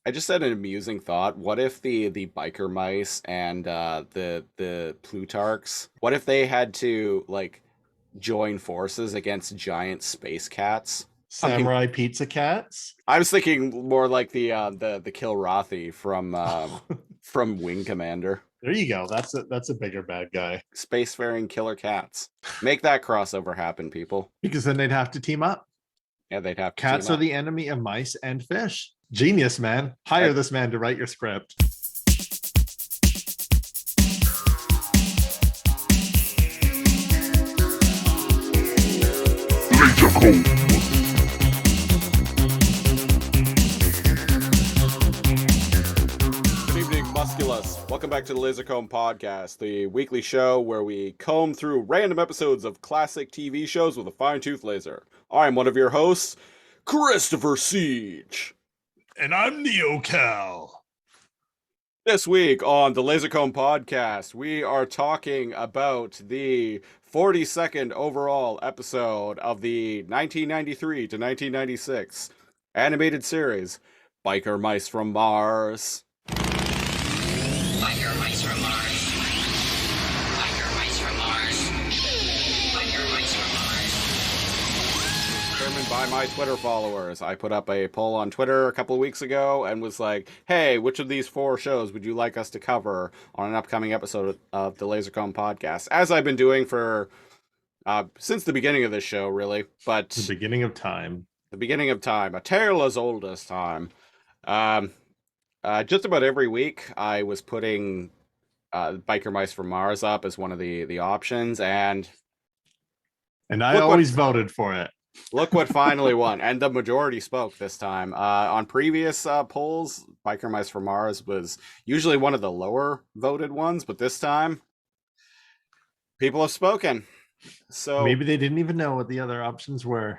I just had an amusing thought. What if the biker mice and the Plutarchs, what if they had to like join forces against giant space cats? I mean, Samurai pizza cats. I was thinking more like the Kilrathi from Wing Commander. There you go. That's a bigger bad guy. Spacefaring killer cats. Make that crossover happen, people. Because then they'd have to team up. Yeah, they'd have to team Cats are up. the enemy of mice and fish. Genius, man. Hire That, this man to write your script. Good evening, Musculus. Welcome back to the Laser Comb Podcast, the weekly show where we comb through random episodes of classic TV shows with a fine-tooth laser. I'm one of your hosts, Christopher Siege. And I'm NeoCal. This week on the Laser Comb Podcast, we are talking about the 42nd overall episode of the 1993 to 1996 animated series, Biker Mice from Mars. Biker mice from Mars. Biker mice from Mars. Biker mice from Mars. Determined by my Twitter followers. I put up a poll on Twitter a couple of weeks ago and was like, hey, which of these four shows would you like us to cover on an upcoming episode of the Lasercomb Podcast? As I've been doing for since the beginning of this show, really. But The beginning of time. the beginning of time, a tale as old as time. Just about every week, I was putting Biker Mice from Mars up as one of the options, and And I Look what- always voted for it. look what finally won. And the majority spoke this time. On previous polls, Biker Mice from Mars was usually one of the lower voted ones, but this time, people have spoken. So Maybe they didn't even know what the other options were.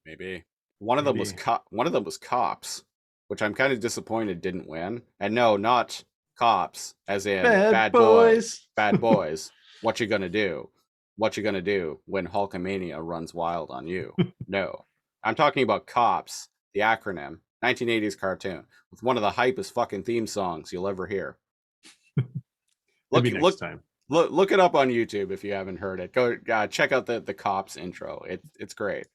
maybe one of them was Maybe. one of them was Cops, which I'm kind of disappointed didn't win. And no, not Cops, as in Bad boys. Bad boys. What you gonna do? What you gonna do when Hulkamania runs wild on you? No, I'm talking about Cops, the acronym, 1980s cartoon with one of the hypest fucking theme songs you'll ever hear. Maybe next time. Look it up on YouTube if you haven't heard it. Go check out the Cops intro. It's great.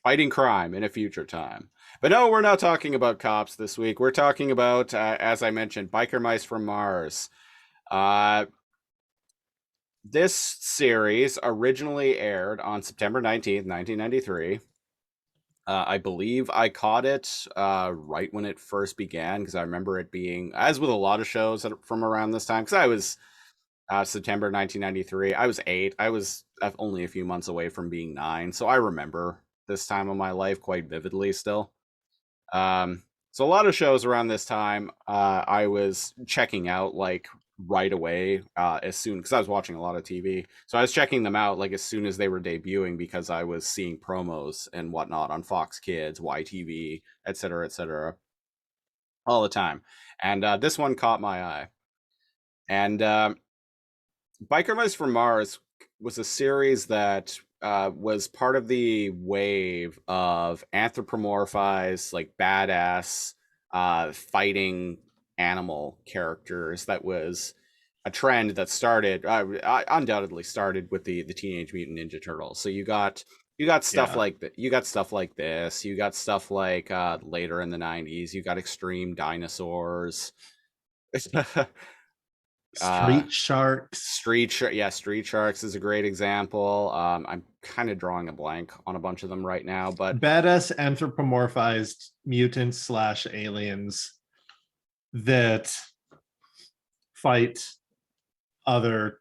Fighting crime in a future time. But no, we're not talking about Cops this week. We're talking about, as I mentioned, Biker Mice from Mars. This series originally aired on September 19th, 1993. I believe I caught it right when it first began because I remember it being, as with a lot of shows from around this time, because I was September 1993. I was 8. I was only a few months away from being 9, so I remember this time of my life quite vividly still. So a lot of shows around this time I was checking out like right away as soon, because I was watching a lot of TV. So I was checking them out like as soon as they were debuting because I was seeing promos and whatnot on Fox Kids, YTV, etc., all the time. And this one caught my eye. And Biker Mice from Mars was a series that was part of the wave of anthropomorphized, like badass, fighting animal characters. That was a trend that started, undoubtedly started with the Teenage Mutant Ninja Turtles. So you got stuff Yeah. like that. You got stuff like this. You got stuff like later in the '90s. You got Extreme Dinosaurs. Street Sharks. Street Sharks is a great example. I'm kind of drawing a blank on a bunch of them right now, but Badass anthropomorphized mutants slash aliens that fight other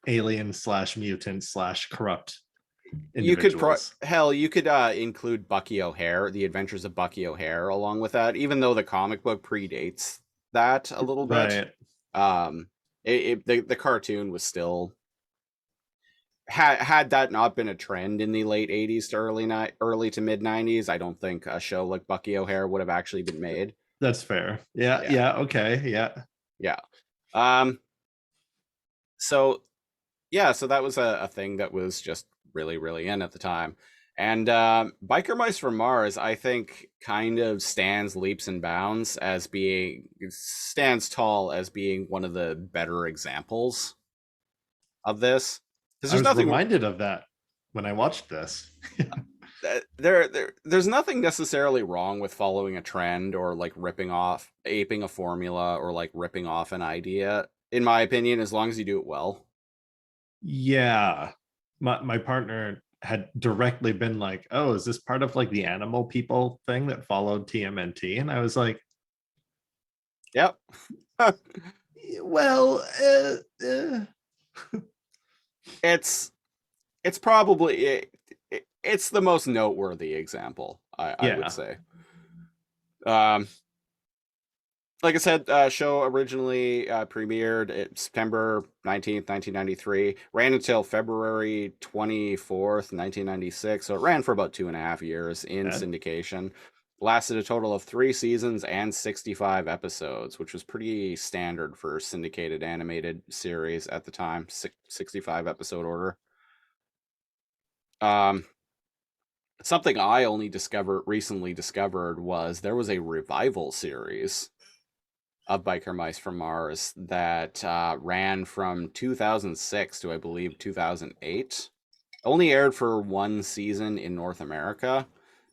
alien slash mutant slash corrupt you could individuals. you could include Bucky O'Hare, the Adventures of Bucky O'Hare, along with that, even though the comic book predates that a little bit. Right. The cartoon was still had that not been a trend in the late '80s to early to mid '90s, I don't think a show like Bucky O'Hare would have actually been made. That's fair. Yeah. Yeah. Yeah. Okay. Yeah. Yeah. So that was a thing that was just really, really in at the time. And Biker Mice from Mars, I think, kind of stands leaps and bounds as being stands tall as being one of the better examples of this. Because I there's was nothing reminded of that when I watched this. there's nothing necessarily wrong with following a trend or like ripping off, aping a formula or like ripping off an idea. In my opinion, as long as you do it well. Yeah. My partner had directly been like, oh, is this part of like the animal people thing that followed TMNT? And I was like, Yep. well, it's probably it's the most noteworthy example, I would yeah. say. Like I said, show originally premiered September 19th, 1993, ran until February 24th, 1996. So it ran for about 2.5 years in That- syndication. Lasted a total of 3 seasons and 65 episodes, which was pretty standard for syndicated animated series at the time, 65 episode order. Um, Something I only recently discovered was there was a revival series of Biker Mice from Mars that ran from 2006 to, I believe, 2008. Only aired for 1 season in North America,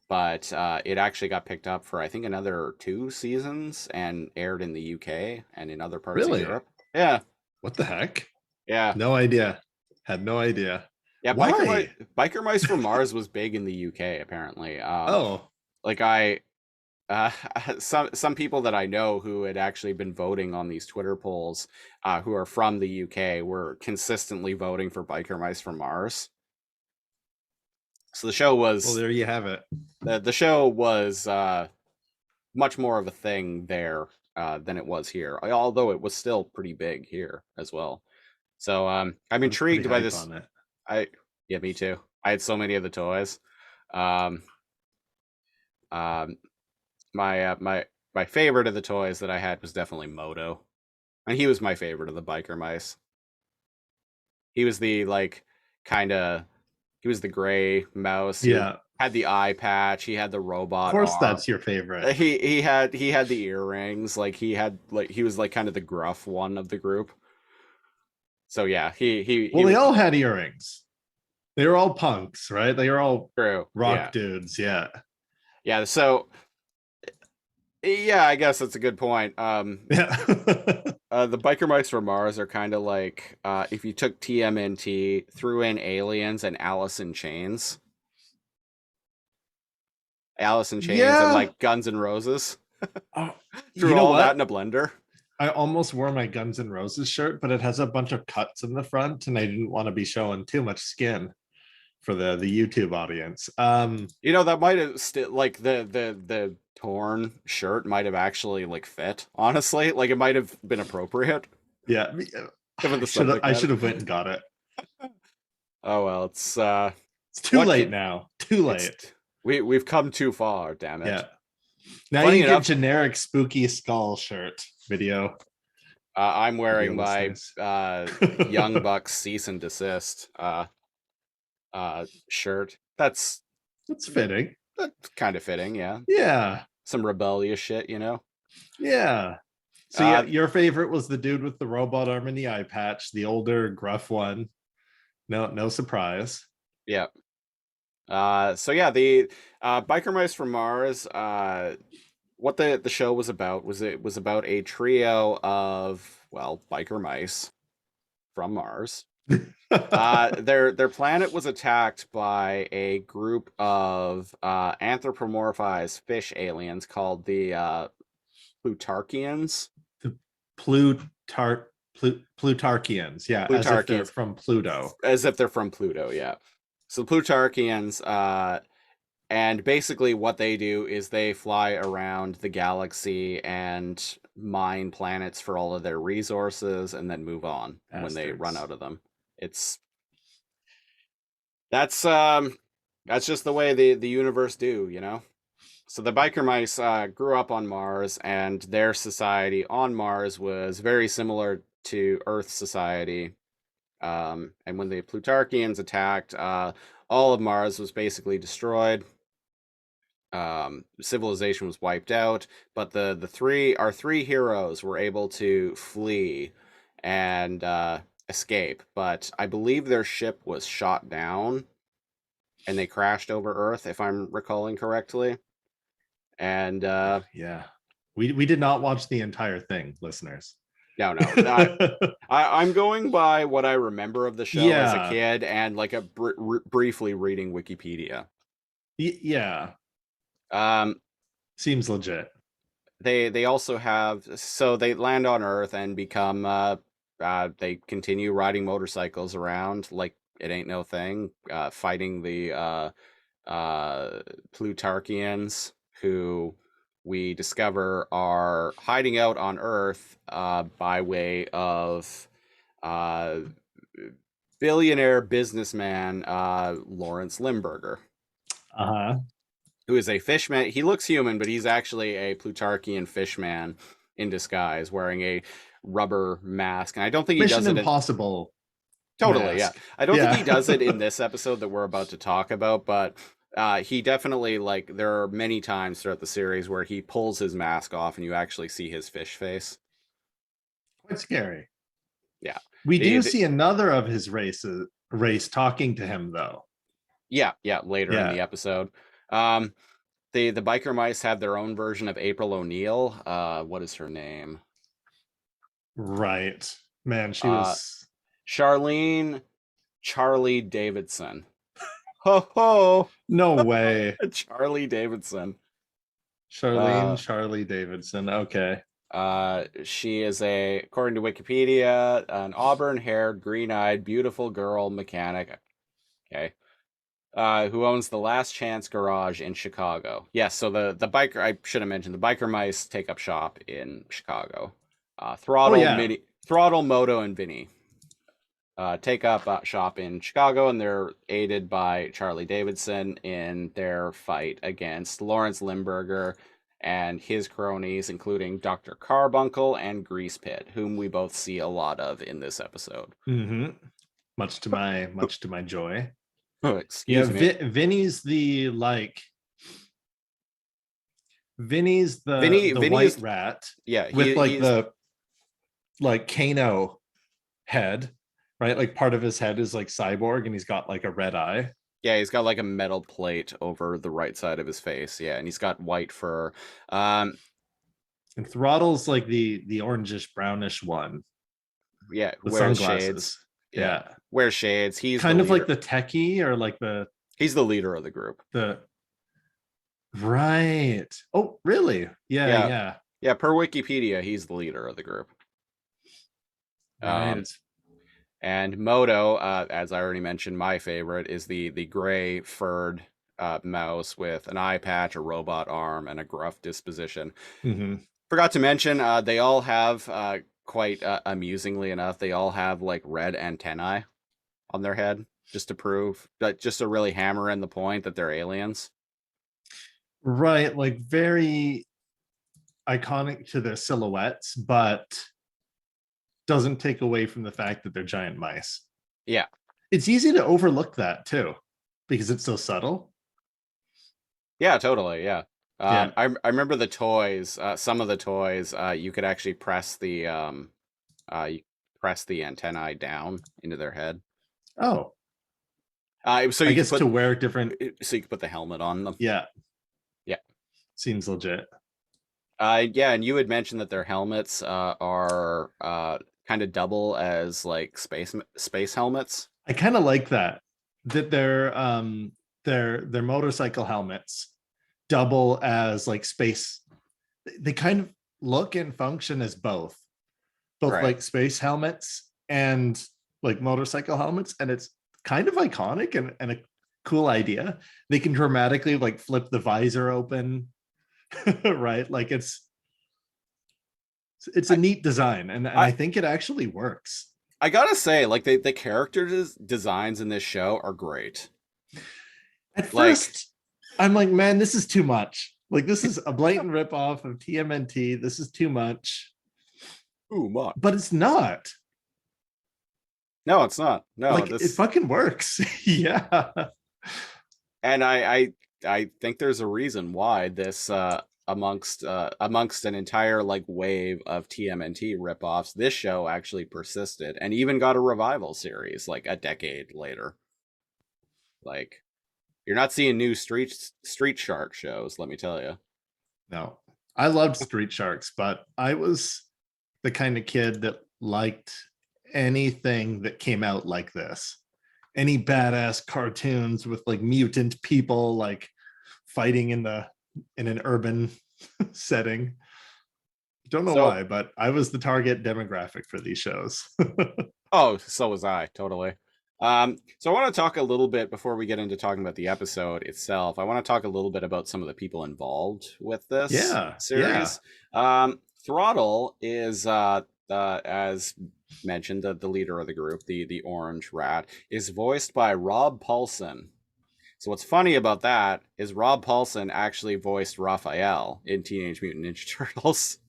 but it actually got picked up for, I think, another 2 seasons and aired in the UK and in other parts of Really? Europe. Yeah, What the heck? yeah. No idea. Had no idea. Yeah, Why? Biker Mice from Mars was big in the UK, apparently. Oh, Like uh, some people that I know who had actually been voting on these Twitter polls, who are from the UK, were consistently voting for Biker Mice from Mars. So the show well, was there you have it. the show was much more of a thing there than it was here, although it was still pretty big here as well. So I'm I was pretty intrigued by hype this. on it. Yeah, me too. I had so many of the toys. Um, um, my favorite of the toys that I had was definitely Moto, and he was my favorite of the biker mice. He was the like kind of he was the gray mouse who Yeah, had the eye patch. He had the of robot course arm. that's your favorite. He had the earrings. Like he was like kind of the gruff one of the group. So yeah, Well, he they was all had earrings. They were all punks, right? They were all true. rock dudes. Yeah. Yeah. So yeah, I guess that's a good point. Yeah. The biker mice from Mars are kind of like if you took TMNT, threw in aliens and Alice in Chains, and Yeah. like Guns N' Roses, Oh, threw you know all that what? in a blender. I almost wore my Guns N' Roses shirt, but it has a bunch of cuts in the front, and I didn't want to be showing too much skin for the YouTube audience. You know, that might have still like the torn shirt might have actually like fit. Honestly, like it might have been appropriate Yeah, given the subject I matter. should have went and got it. Oh well, it's It's too what late can, now. Too it's late. we've come too far. Damn it. Yeah. Now Funny you enough, get generic spooky skull shirt video. I'm wearing Video my listeners. Young Bucks cease and desist shirt. That's fitting. that's kind of fitting, yeah. Yeah. Some rebellious shit, you know. Yeah. So yeah, Uh, your favorite was the dude with the robot arm and the eye patch, the older gruff one. No surprise. yeah. So yeah, the Biker Mice from Mars. What the show was about was it was about a trio of biker mice from Mars. Their planet was attacked by a group of anthropomorphized fish aliens called the Plutarchians. The Plutarchians, yeah, as if they're Plutarchians, from Pluto. as if they're from Pluto, yeah. So Plutarchians, and basically what they do is they fly around the galaxy and mine planets for all of their resources and then move on when they run Bastards. out of them. It's that's just the way the universe do, you know. So the biker mice grew up on Mars, and their society on Mars was very similar to Earth society. And when the Plutarchians attacked, all of Mars was basically destroyed. Civilization was wiped out, but our three heroes were able to flee and escape. But I believe their ship was shot down and they crashed over Earth, if I'm recalling correctly. And Yeah. We did not watch the entire thing, listeners. no, I'm going by what I remember of the show as a Yeah. kid and like briefly reading Wikipedia. Yeah. Seems legit. They also have, so they land on Earth and become they continue riding motorcycles around like it ain't no thing, fighting the Plutarchians, who we discover are hiding out on Earth by way of uh, billionaire businessman Lawrence Limburger, Uh-huh. who is a fishman. He looks human, but he's actually a Plutarchian fishman in disguise, wearing a rubber mask. And I don't think he Mission does it. Impossible. Totally, yeah. mask. I don't think he Yeah. does it in this episode that we're about to talk about, but he definitely, like, there are many times throughout the series where he pulls his mask off and you actually see his fish face. Quite scary. Yeah. We do see another of his race talking to him, though. Yeah, later in Yeah. the episode. The biker mice have their own version of April O'Neil. What is her name? Right. Man, she was Charlene Charlie Davidson. Ho ho! no way. Charlie Davidson. Charlene Charlie Davidson. Okay. She is according to Wikipedia, an auburn-haired, green-eyed, beautiful girl mechanic. Okay. Who owns the Last Chance Garage in Chicago. Yes, so the biker, I should have mentioned, the biker mice take up shop in Chicago. Throttle, Moto, and Vinny take up shop in Chicago, and they're aided by Charlie Davidson in their fight against Lawrence Limburger and his cronies, including Dr. Carbuncle and Grease Pit, whom we both see a lot of in this episode. Mm-hmm. Much to my joy. Oh, excuse me. Vinny's the Vinny's Vinny's white rat. Yeah, with the Kano head, right? Like part of his head is like cyborg, and he's got like a red eye. Yeah, he's got like a metal plate over the right side of his face. Yeah, and he's got white fur. And Throttle's like the orangish brownish one. Yeah, with wears sunglasses. Shades. Yeah. Wears shades. He's kind of like the techie, or like he's the leader of the group. Right. Oh, really? Yeah. Yeah, per Wikipedia, he's the leader of the group. Right. And Moto, as I already mentioned, my favorite is the gray furred mouse with an eye patch, a robot arm, and a gruff disposition. Mm-hmm. Forgot to mention, they all have, quite amusingly enough, they all have like red antennae on their head, just to prove that, just to really hammer in the point that they're aliens. Right, like very iconic to their silhouettes, but doesn't take away from the fact that they're giant mice. Yeah. It's easy to overlook that too, because it's so subtle. Yeah, totally. Yeah. Yeah. I remember the toys, some of the toys, you could actually press the antennae down into their head. Oh. So I guess to wear different, so you could put the helmet on them. Yeah. Yeah. Seems legit. Yeah, and you had mentioned that their helmets are kind of double as like space helmets. I kind of like that their motorcycle helmets double as like space. They kind of look and function as both Right. like space helmets and like motorcycle helmets, and it's kind of iconic and a cool idea. They can dramatically like flip the visor open. Right, like it's a neat design, and I think it actually works. I gotta say, like the character designs in this show are great. At first, I'm like, man, this is too much. Like, this is a blatant ripoff of TMNT. This is too much. Ooh, much. But it's not. No, it's not. No, like, it fucking works. Yeah. And I think there's a reason why this amongst an entire like wave of TMNT ripoffs, this show actually persisted and even got a revival series like a decade later. Like you're not seeing new Street Shark shows, let me tell you. No, I loved Street Sharks, but I was the kind of kid that liked anything that came out like this. Any badass cartoons with like mutant people like fighting in an urban setting. Don't know So why, but I was the target demographic for these shows. oh, so was I, totally. So I want to talk a little bit before we get into talking about the episode itself. I want to talk a little bit about some of the people involved with this Yeah, yeah. series. Throttle is, as mentioned, the leader of the group, the Orange Rat, is voiced by Rob Paulsen. So what's funny about that is Rob Paulsen actually voiced Raphael in Teenage Mutant Ninja Turtles.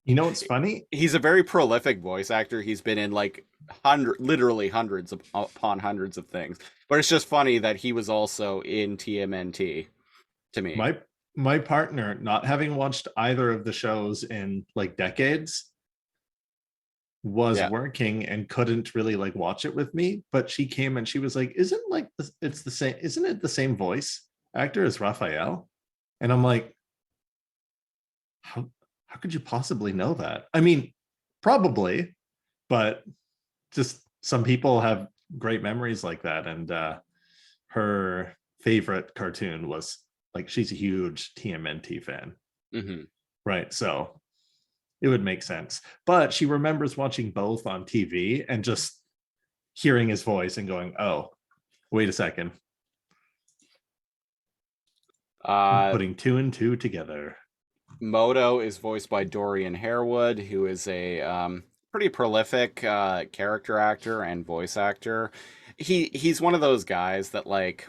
You know what's funny? He's a very prolific voice actor. He's been in like literally hundreds upon hundreds of things. But it's just funny that he was also in TMNT to me. My partner, not having watched either of the shows in like decades, was Yeah. working and couldn't really like watch it with me, but she came and she was like, isn't like this, it's the same, isn't it the same voice actor as Raphael? And I'm like, how could you possibly know that? I mean, probably, but just some people have great memories like that. And her favorite cartoon was like, she's a huge TMNT fan. Mm-hmm. Right. So it would make sense. But she remembers watching both on TV and just hearing his voice and going, oh, wait a second. Putting two and two together. Moto is voiced by Dorian Harewood, who is a pretty prolific character actor and voice actor. He's one of those guys that like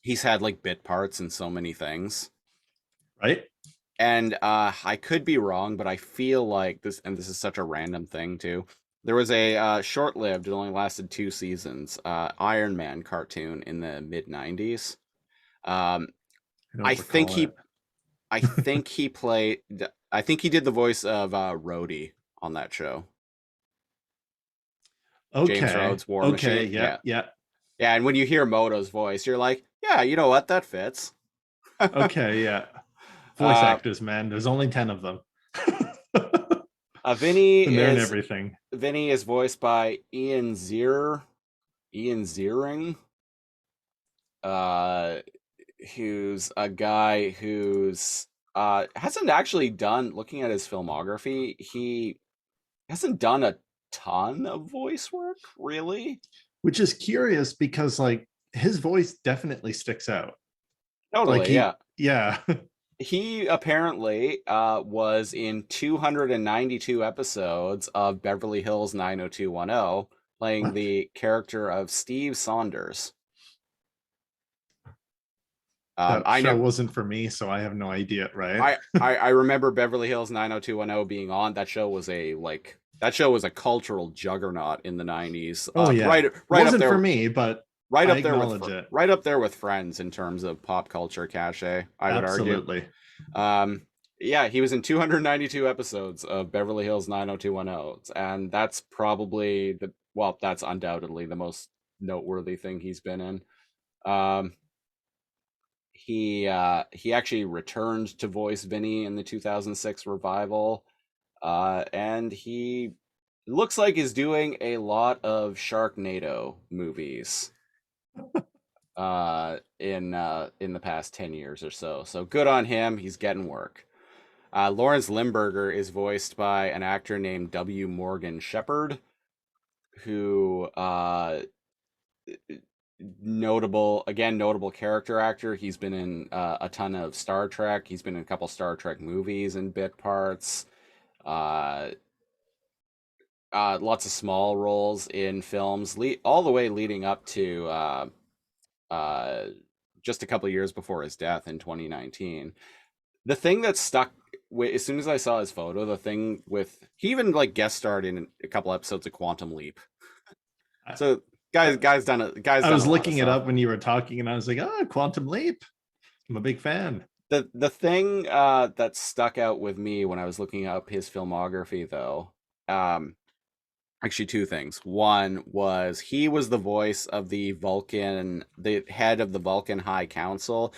he's had like bit parts in so many things. Right. And I could be wrong, but I feel like this, and this is such a random thing too. There was a short-lived, it only lasted 2 seasons, Iron Man cartoon in the mid-90s. I think he, I think he played, I think he did the voice of Rhodey on that show. Okay. James Rhodes, War Okay. Machine. Yeah. Yeah. And when you hear Moto's voice, you're like, yeah, you know what? That fits. Okay. Yeah. Voice actors, man. There's only 10 of them. Vinny and they're in is everything. Vinny is voiced by Ian Ziering, who's a guy who's hasn't actually done. Looking at his filmography, he hasn't done a ton of voice work, really. Which is curious because like his voice definitely sticks out. Totally, like yeah. Yeah. He apparently was in 292 episodes of Beverly Hills 90210, playing What? the character of Steve Saunders. That show wasn't for me, so I have no idea, right? I remember Beverly Hills 90210 being on. That show was a cultural juggernaut in the 90s. Oh yeah. Right wasn't up there for me, but right I up there acknowledge with it. right up there with Friends in terms of pop culture cachet, I would Absolutely. argue. Yeah, he was in 292 episodes of Beverly Hills 90210, and that's probably that's undoubtedly the most noteworthy thing he's been in. He actually returned to voice Vinny in the 2006 revival, and he looks like he's doing a lot of Sharknado movies in the past 10 years or so. So good on him. He's getting work. Lawrence Limburger is voiced by an actor named W. Morgan Shepherd, who notable character actor. He's been in a ton of Star Trek. He's been in a couple Star Trek movies and bit parts. Lots of small roles in films, all the way leading up to just a couple years before his death in 2019. The thing that stuck as soon as I saw his photo, the thing with he even like guest starred in a couple episodes of Quantum Leap. So Guy's done it. Guy's I done was a lot of looking it stuff. up when you were talking, and I was like, Quantum Leap. I'm a big fan. The thing that stuck out with me when I was looking up his filmography, though, actually two things. One was he was the voice of the head of the Vulcan High Council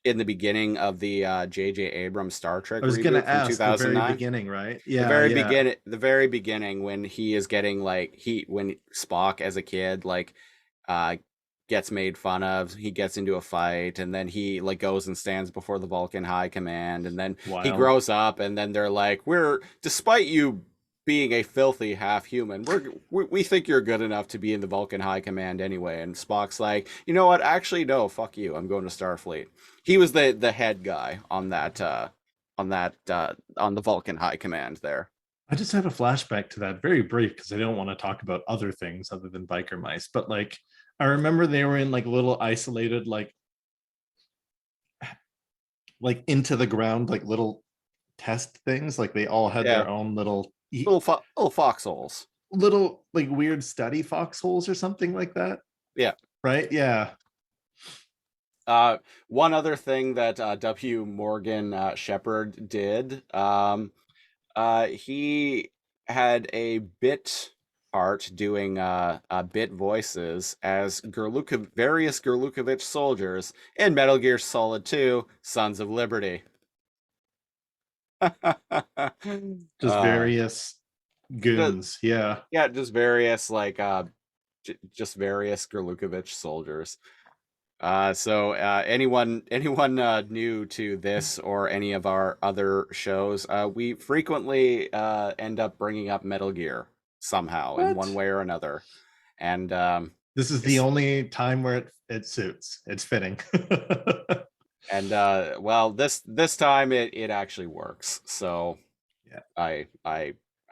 in the beginning of the J.J. Abrams Star Trek I was gonna reboot from ask the very 2009. beginning, right? The Yeah, very yeah. beginning when he is getting when Spock as a kid uh gets made fun of, he gets into a fight, and then he like goes and stands before the Vulcan High Command, and then he Wild. grows up, and then they're like, we're despite you being a filthy half human, we think you're good enough to be in the Vulcan High Command anyway. And Spock's like, you know what, actually no, fuck you, I'm going to Starfleet. He was the head guy on the Vulcan High Command there. I just had a flashback to that, very brief, because I don't want to talk about other things other than biker mice. But like, I remember they were in like little isolated, like into the ground, like little test things. Like they all had Yeah, their own little little foxholes. little like weird study foxholes or something like that. Yeah. Right? Yeah. One other thing that W. Morgan Shepherd did, he had a bit part doing bit voices as various Gurlukovich soldiers in Metal Gear Solid 2: Sons of Liberty. Just uh, various just, goons. Yeah. yeah, just various just various Gurlukovich soldiers. So anyone new to this or any of our other shows, we frequently end up bringing up Metal Gear somehow in one What? way or another, and This is the only time where it suits. It's fitting. well, this time it actually works. So Yeah.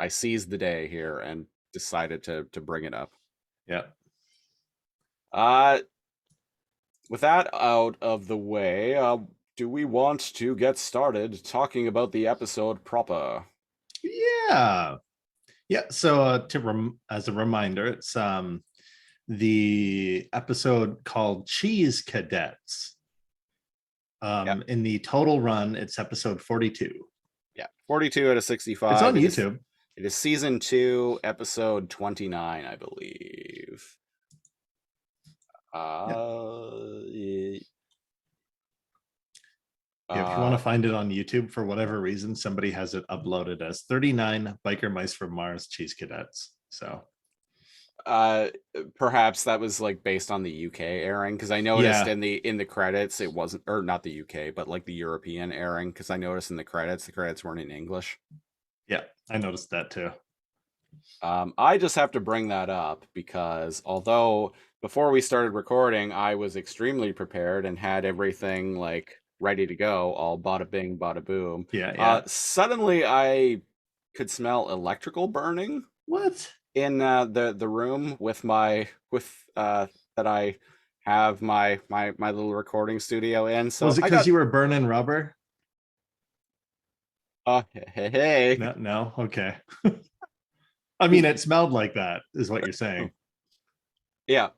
I seized the day here and decided to bring it up. Yeah. Uh, with that out of the way, do we want to get started talking about the episode proper? Yeah. Yeah. So as a reminder, it's the episode called Cheese Cadets. Yep. In the total run, it's episode 42. Yeah, 42 out of 65. It's on YouTube. It is season 2, episode 29, I believe. Yeah, if you want to find it on YouTube for whatever reason, somebody has it uploaded as 39 Biker Mice from Mars Cheese Cadets. So perhaps that was like based on the UK airing, because I noticed Yeah. in the credits it wasn't, or not the UK, but like the European airing, because I noticed in the credits weren't in English. Yeah, I noticed that too. I just have to bring that up because although before we started recording, I was extremely prepared and had everything like ready to go, all bada bing, bada boom. Yeah. Suddenly I could smell electrical burning What? in the room with that I have my little recording studio in. So Was it because you were burning rubber? hey. No. Okay. I mean, it smelled like that, is what you're saying. Yeah.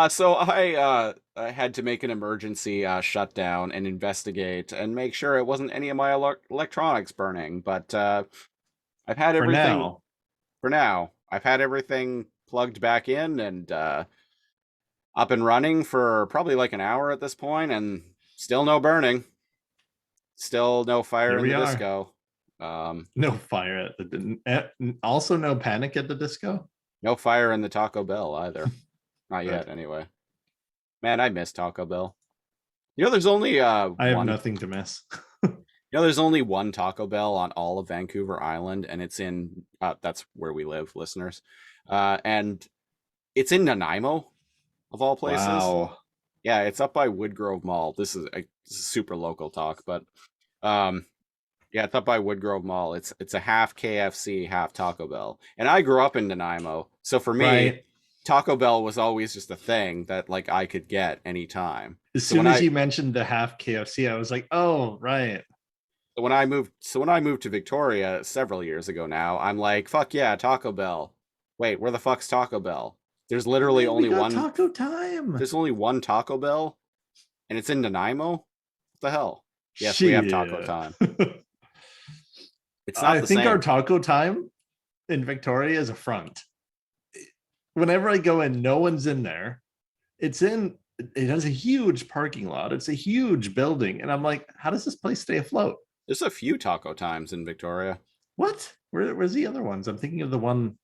So I had to make an emergency shutdown and investigate and make sure it wasn't any of my electronics burning. But I've had everything for now. I've had everything plugged back in and up and running for probably like an hour at this point, and still no burning. Still no fire in the disco. No fire at also no panic at the disco. No fire in the Taco Bell either. Not yet, anyway. Man, I miss Taco Bell. You know, there's only I have nothing to miss. You know, there's only one Taco Bell on all of Vancouver Island, and it's in that's where we live, listeners. And it's in Nanaimo, of all places. Wow. Yeah, it's up by Woodgrove Mall. This is super local talk, but yeah, it's up by Woodgrove Mall. It's a half KFC, half Taco Bell. And I grew up in Nanaimo, so for me, Right. Taco Bell was always just a thing that like I could get anytime. As soon as you mentioned the half KFC, I was like, oh, right. When I moved to Victoria several years ago now, I'm like, fuck yeah, Taco Bell. Wait, where the fuck's Taco Bell? There's literally Man, only we got one. Taco Time. There's only one Taco Bell, and it's in Nanaimo. What the hell? Yes, we have Taco Shit. Time. It's not I the think same. our Taco Time in Victoria is a front. Whenever I go in, no one's in there. It has a huge parking lot. It's a huge building. And I'm like, how does this place stay afloat? There's a few Taco Times in Victoria. What? Where's the other ones? I'm thinking of the one.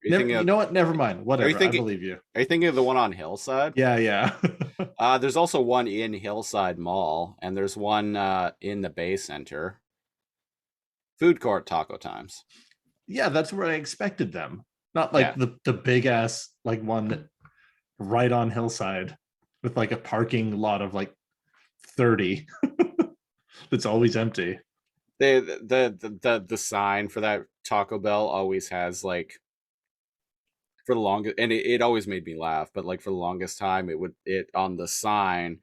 Are you Never, thinking you of, know what? Never mind. Whatever. I thinking- believe you. Are you thinking of the one on Hillside? Yeah. There's also one in Hillside Mall, and there's one in the Bay Center. Food court Taco Times. Yeah, that's where I expected them. Not like the big ass like one right on Hillside with like a parking lot of like 30 that's always empty. The sign for that Taco Bell always has like, for the longest, and it always made me laugh, but like for the longest time it on the sign,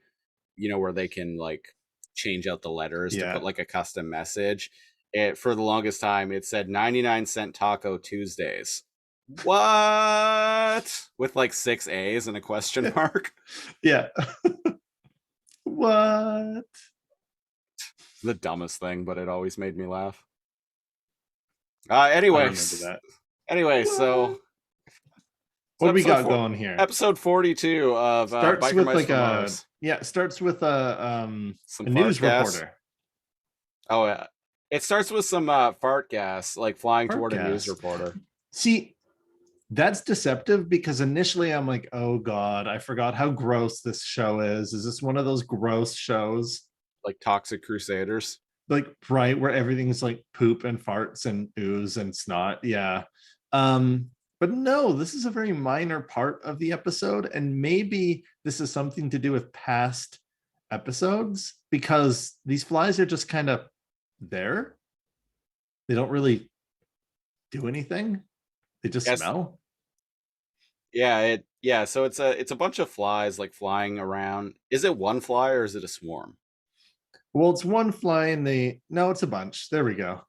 where they can like change out the letters to put like a custom message. For the longest time it said 99-cent Taco Tuesdays. What? With like 6 A's and a question mark. Yeah. What? The dumbest thing, but it always made me laugh. I Anyway, remember that. So what do we got going here? Episode 42 of starts Biker with Mice like from a Mars. starts with a Some news fart gas. reporter. Oh yeah, it starts with some fart gas like flying toward a news reporter. See, that's deceptive because initially I'm like, oh god, I forgot how gross this show is. Is this one of those gross shows like Toxic Crusaders? Like, right, where everything's like poop and farts and ooze and snot. Yeah. But no, this is a very minor part of the episode, and maybe this is something to do with past episodes because these flies are just kind of there. They don't really do anything. They just smell. Yeah, so it's a bunch of flies like flying around. Is it one fly or is it a swarm? Well, it's one fly in the no, it's a bunch. There we go.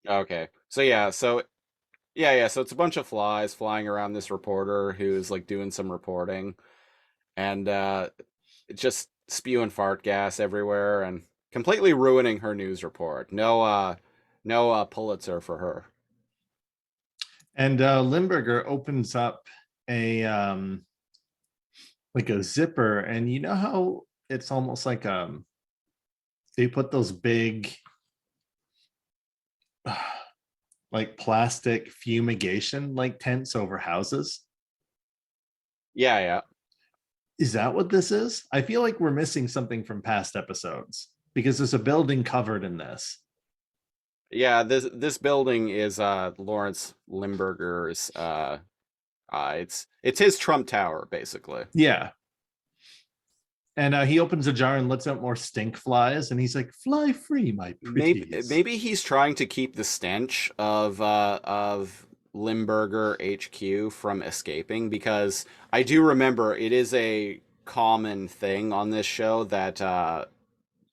Okay. So it's a bunch of flies flying around this reporter who's like doing some reporting, and just spewing fart gas everywhere and completely ruining her news report. No Pulitzer for her. And Limburger opens up a like a zipper, and you know how it's almost like they put those big like plastic fumigation like tents over houses. Yeah. Is that what this is? I feel like we're missing something from past episodes because there's a building covered in this. Yeah, this building is Lawrence Limburger's it's his Trump Tower basically. Yeah. And he opens a jar and lets out more stink flies, and he's like, "Fly free, my pretties." Maybe he's trying to keep the stench of Limburger HQ from escaping, because I do remember it is a common thing on this show that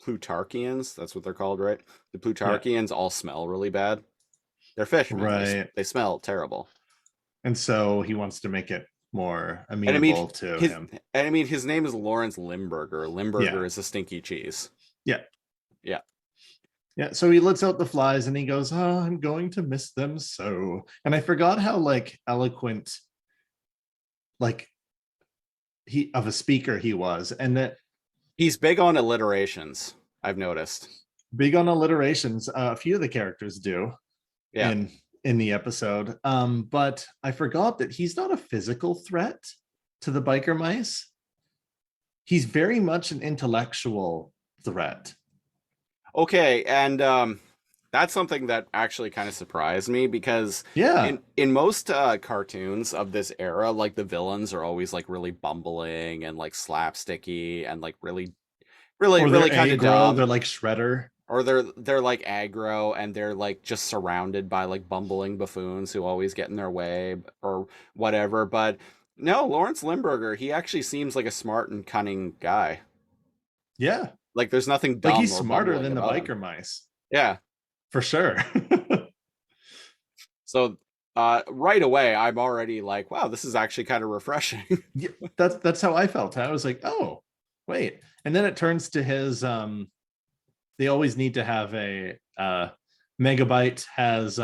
Plutarchians, that's what they're called, right? The Plutarchians all smell really bad. They're fishmen. Right. They smell terrible. And so he wants to make it more amenable to him. And I mean, his name is Lawrence Limburger. Limburger is a stinky cheese. Yeah. Yeah. Yeah. So he lets out the flies and he goes, "Oh, I'm going to miss them so." And I forgot how like eloquent, like he of a speaker he was, and that he's big on alliterations. I've noticed. Big on alliterations. A few of the characters do. Yeah. In the episode, but I forgot that he's not a physical threat to the biker mice. He's very much an intellectual threat. Okay, and that's something that actually kind of surprised me, because in most cartoons of this era, like the villains are always like really bumbling and like slapsticky and like really kind of dumb. They're like Shredder. Or they're like aggro, and they're like just surrounded by like bumbling buffoons who always get in their way or whatever. But no, Lawrence Limburger, he actually seems like a smart and cunning guy. Yeah. Like there's nothing dumb. Like he's smarter than the biker mice. Yeah. For sure. So right away, I'm already like, wow, this is actually kind of refreshing. Yeah, that's how I felt. I was like, oh, wait. And then it turns to his they always need to have a Megabyte has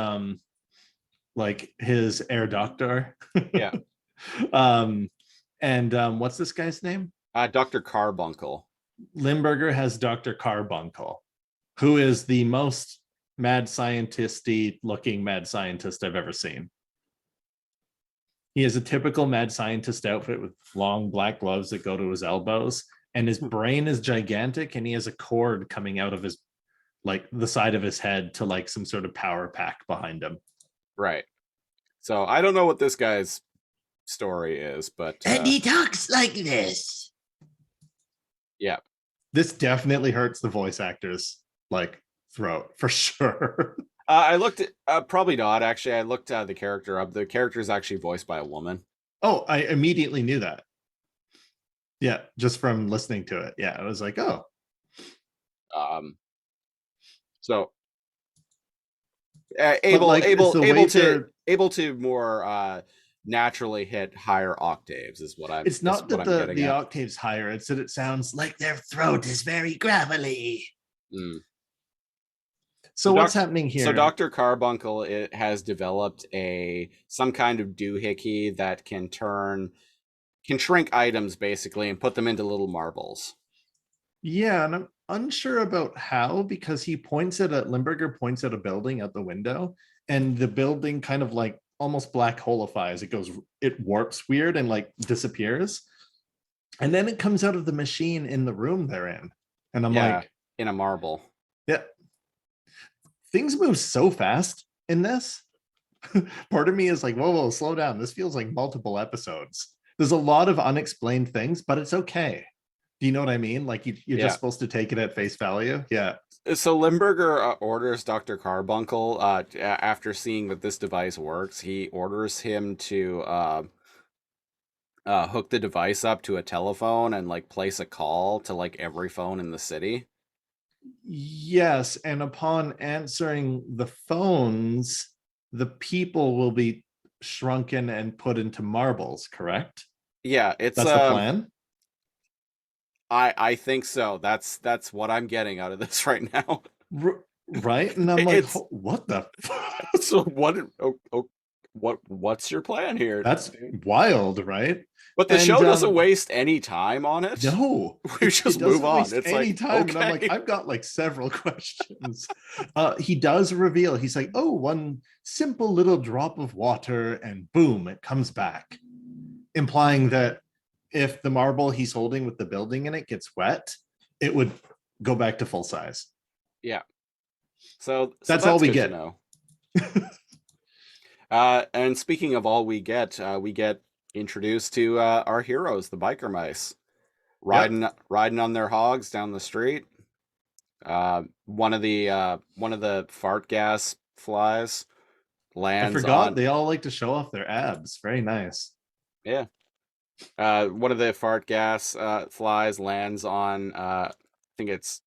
like his air doctor. Yeah. um and what's this guy's name? Dr. Carbuncle. Limburger has Dr. Carbuncle, who is the most mad scientisty looking mad scientist I've ever seen. He has a typical mad scientist outfit with long black gloves that go to his elbows, and his brain is gigantic, and he has a cord coming out of his like the side of his head to like some sort of power pack behind him. Right. So I don't know what this guy's story is, but And he talks like this. yeah. This definitely hurts the voice actor's like throat for sure. I looked at probably not actually. I looked the character up. The character is actually voiced by a woman. Oh, I immediately knew that. Yeah, just from listening to it. Yeah, I was like, oh. So able like, able to more naturally hit higher octaves is what I'm. It's not that the at. octaves higher. It's that it sounds like Their throat is very gravelly. Mm. so. What's happening here? So Dr. Carbuncle has developed some kind of doohickey that can shrink items basically and put them into little marbles. Yeah, and I'm unsure about how, because he points at Limburger points at a building out the window, and the building kind of like almost black holifies. It warps weird and like disappears. And then it comes out of the machine in the room they're in. And I'm like, in a marble. Yeah. Things move so fast in this. Part of me is like, whoa, slow down. This feels like multiple episodes. There's a lot of unexplained things, but it's okay. Do you know what I mean? Like you're just supposed to take it at face value. Yeah. So Limburger orders Dr. Carbuncle after seeing that this device works. He orders him to hook the device up to a telephone and like place a call to like every phone in the city. Yes, and upon answering the phones, the people will be shrunken and put into marbles. Correct? Yeah, That's the plan. I think so. That's what I'm getting out of this right now. Right? And I'm like, what the? So what's your plan here? That's wild, right? But the show doesn't waste any time on it. No, we just move on. It's any like time, okay. and I'm like, I've got like several questions. He does reveal. He's like, oh, one simple little drop of water, and boom, it comes back, implying that if the marble he's holding with the building in it gets wet, it would go back to full size. Yeah. So that's all we get. And speaking of all we get introduced to our heroes, the biker mice, riding on their hogs down the street. One of the fart gas flies lands. I forgot they all like to show off their abs. Very nice. Yeah. One of the fart gas flies lands on I think it's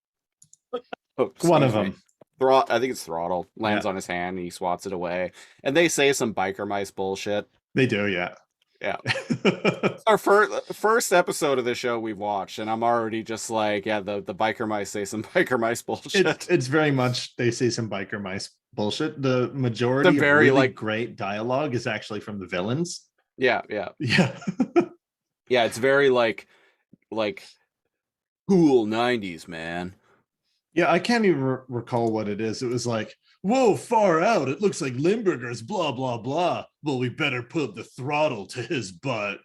one of them. I think it's Throttle. Lands on his hand and he swats it away. And they say some biker mice bullshit. They do, yeah. Yeah. Our first episode of the show we've watched, and I'm already just like, yeah, the biker mice say some biker mice bullshit. It's very much they say some biker mice bullshit. The majority of really great dialogue is actually from the villains. Yeah. Yeah. Yeah, it's very like cool 90s, man. Yeah, I can't even recall what it is. It was like, whoa, far out. It looks like Limburger's blah, blah, blah. Well, we better put the throttle to his butt.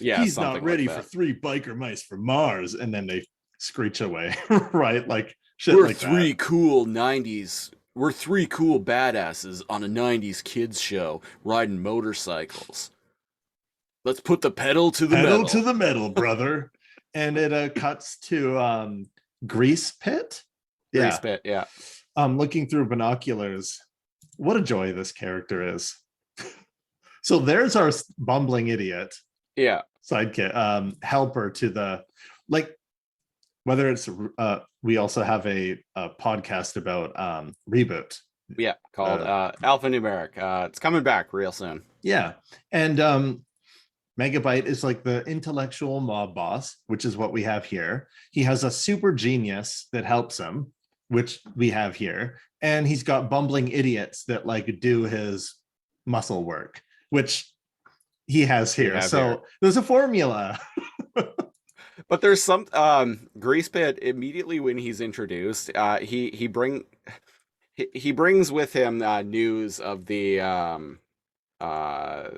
Yeah, he's not ready for 3 biker mice for Mars. And then they screech away, right? Like shit. We're like three cool 90s. We're 3 cool badasses on a 90s kids show riding motorcycles. Let's put the pedal to the metal. Pedal to the metal, brother. And it cuts to Grease Pit. Grease Pit, yeah. Looking through binoculars, what a joy this character is. So there's our bumbling idiot. Yeah. Sidekick, helper to the, like, whether it's we also have a podcast about Reboot, Yeah, called alphanumeric. It's coming back real soon. Yeah. And Megabyte is like the intellectual mob boss, which is what we have here. He has a super genius that helps him, which we have here. And he's got bumbling idiots that like do his muscle work, which he has We here. have So here. there's a formula. But there's some Grease Pit immediately when he's introduced. He brings with him news of uh,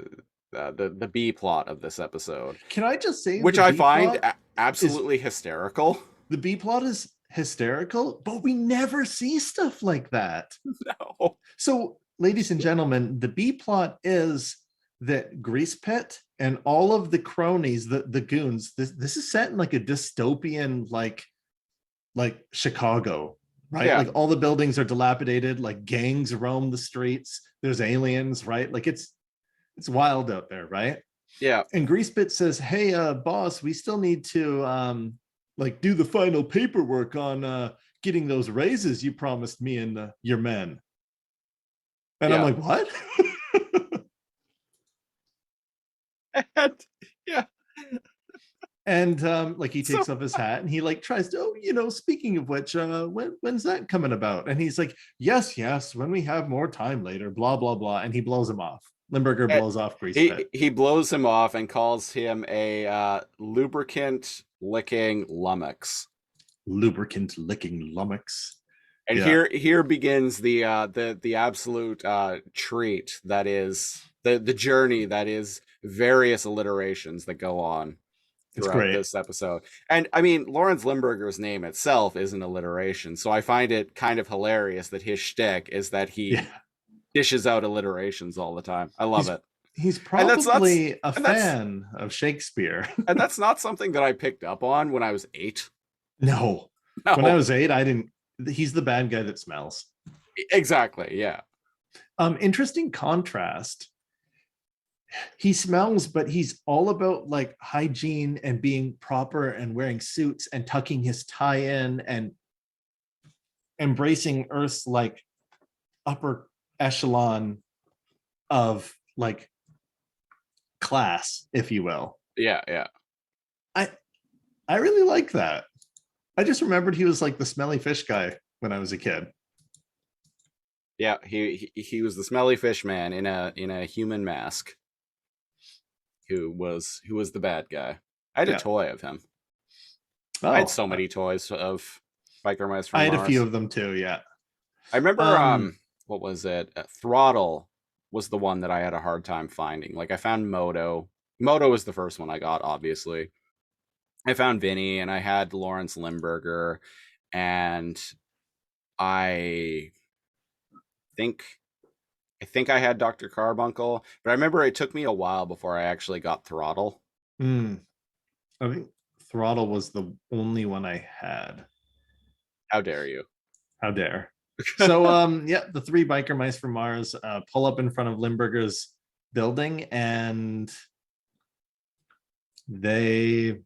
the B plot of this episode, Can I just say which the I B find plot absolutely hysterical. the B plot is hysterical, but we never see stuff like that. No. So, ladies and gentlemen, the B plot is that Grease Pit and all of the cronies, the goons, this is set in like a dystopian, like Chicago, right? Yeah. Like all the buildings are dilapidated, like gangs roam the streets, there's aliens, right? Like it's wild out there, right? Yeah. And Grease Pit says, hey, boss, we still need to like do the final paperwork on getting those raises you promised me and your men. And I'm Yeah. like, what? And, yeah. And like he takes So- off his hat and he like tries to, oh, speaking of which, when's that coming about? And he's like, yes, when we have more time later, blah, blah, blah. And he blows him off. Limburger blows off Grease Pit. He blows him off and calls him a lubricant licking lummox. Lubricant licking lummox. And Yeah. here begins the absolute treat that is the journey that is various alliterations that go on It's throughout great. this episode. And I mean, Lawrence Limburger's name itself is an alliteration, so I find it kind of hilarious that his shtick is that he Yeah. dishes out alliterations all the time. I love it. He's And that's not- probably a and that's- fan of Shakespeare. And that's not something that I picked up on when I was 8. No. No, When I was 8, I didn't. He's the bad guy that smells. exactly. Yeah. Interesting contrast. He smells, but he's all about like hygiene and being proper and wearing suits and tucking his tie in and embracing Earth's like upper echelon of like class, if you will. Yeah. Yeah. I really like that. I just remembered he was like the smelly fish guy when I was a kid. Yeah. He was the smelly fish man in a human mask. Who was the bad guy? I had Yeah. a toy of him. Oh, I had so many toys of Biker Mice from I had Mars. a few of them too. Yeah. I remember Um, what was it? Throttle was the one that I had a hard time finding. Like I found Moto. Moto was the first one I got, obviously. I found Vinny and I had Lawrence Limburger, and I think I had Dr. Carbuncle, but I remember it took me a while before I actually got Throttle. I think Throttle was the only one I had. How dare you? How dare. So yeah, the 3 biker mice from Mars pull up in front of Limburger's building and they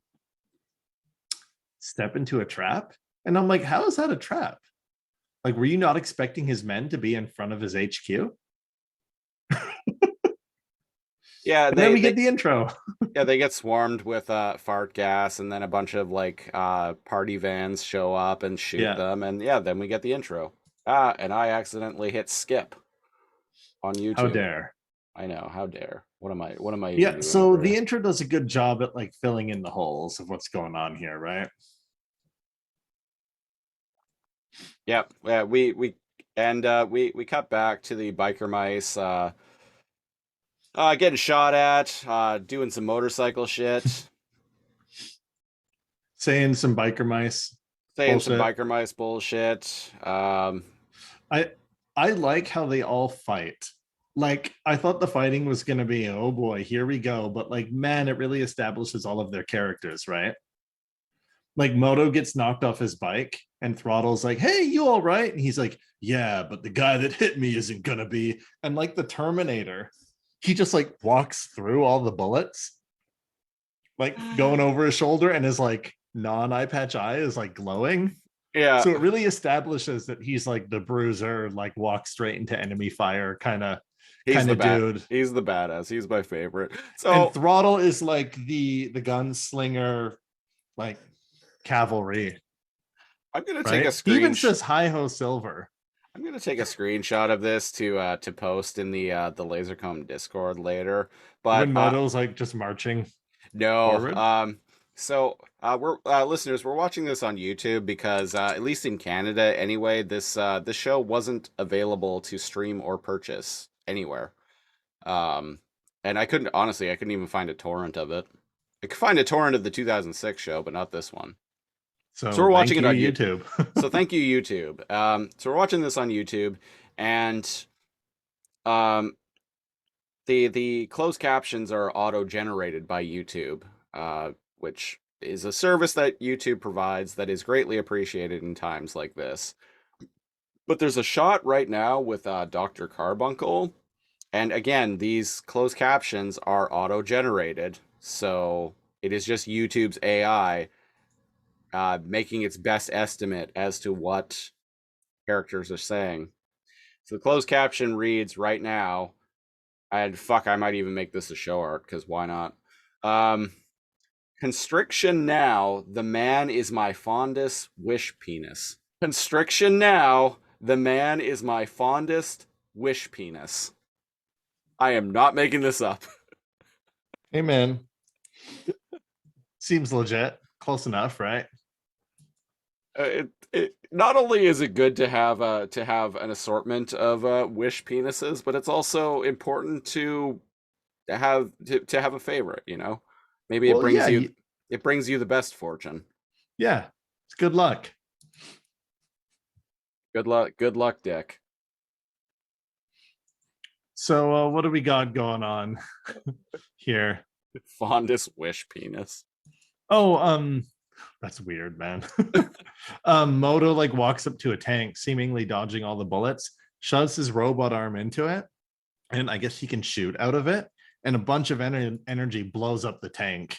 step into a trap. And I'm like, how is that a trap? Like, were you not expecting his men to be in front of his HQ? Yeah, And then we get the intro. yeah, they get swarmed with fart gas, and then a bunch of like party vans show up and shoot Yeah. them, and yeah, then we get the intro. And I accidentally hit skip on YouTube. How dare. I know, how dare. What am I even Yeah, doing so over the here? intro does a good job at like filling in the holes of what's going on here, right? Yep. Yeah, we cut back to the biker mice getting shot at, doing some motorcycle shit, Saying some biker mice. saying some Bullshit. biker mice bullshit. I like how they all fight. Like, I thought the fighting was going to be, oh boy, here we go. But like, man, it really establishes all of their characters, right? Like, Moto gets knocked off his bike and Throttle's like, hey, you all right? And he's like, yeah, but the guy that hit me isn't going to be. And like the Terminator, he just like walks through all the bullets, like going over his shoulder, and his like non-eye patch eye is like glowing. Yeah, So it really establishes that he's like the bruiser, like walk straight into enemy fire he's kind the of dude. he's the badass. He's my favorite. And So Throttle is like the gunslinger, like cavalry, I'm gonna take a right? He even screen. says hi ho silver. I'm gonna take a screenshot of this to post in the Lasercomb Discord later. But When Moto's like just marching no, forward. we're listeners, we're watching this on YouTube because at least in Canada anyway, this show wasn't available to stream or purchase anywhere. Um, and I couldn't even find a torrent of it. I could find a torrent of the 2006 show, but not this one. So So we're watching thank it you, on YouTube. YouTube. So thank you, YouTube. So we're watching this on YouTube, and um, the closed captions are auto-generated by YouTube, which is a service that YouTube provides that is greatly appreciated in times like this. But there's a shot right now with Dr. Carbuncle, and again, these closed captions are auto-generated, so it is just YouTube's AI making its best estimate as to what characters are saying. So the closed caption reads right now, I might even make this a show art because why not? Constriction now, the man is my fondest wish penis. Constriction now, the man is my fondest wish penis. I am not making this up. Hey man. Seems legit. Close enough, right? It not only is it good to have an assortment of wish penises, but it's also important to have a favorite. You know, maybe Well, yeah, it brings you the best fortune. yeah. It's good luck. Good luck, Dick. So what do we got going on here? Fondest wish penis. Oh, that's weird, man. Moto like walks up to a tank, seemingly dodging all the bullets, shoves his robot arm into it, and I guess he can shoot out of it, and a bunch of energy blows up the tank.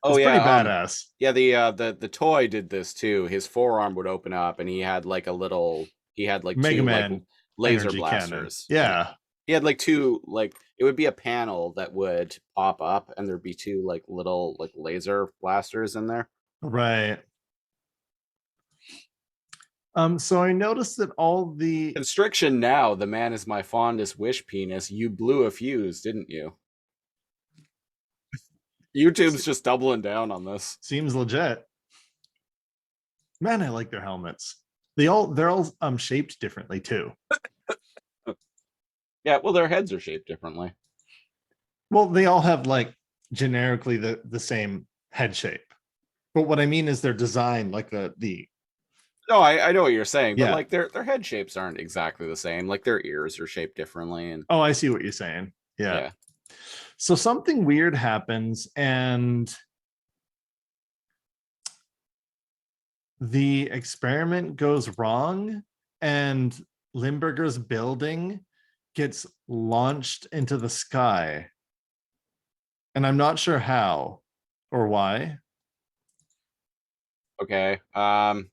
Oh It's pretty yeah, badass. yeah. The toy did this too. His forearm would open up, and he had like a little. He had like Mega two Man like laser energy cannon. blasters. Yeah. He had like two like it would be a panel that would pop up, and there'd be two like little like laser blasters in there. Right. So I noticed that all the Constriction now, the man is my fondest wish penis. You blew a fuse, didn't you? YouTube's just doubling down on this. seems legit. Man, I like their helmets. They're all shaped differently too. Yeah, well, their heads are shaped differently. Well, they all have like generically the same head shape. But what I mean is they're designed like the No, I know what you're saying, but Yeah. like their head shapes aren't exactly the same. Like their ears are shaped differently, and Oh, I see what you're saying. Yeah. yeah. So something weird happens and the experiment goes wrong and Limburger's building gets launched into the sky. And I'm not sure how or why. Okay. Oh,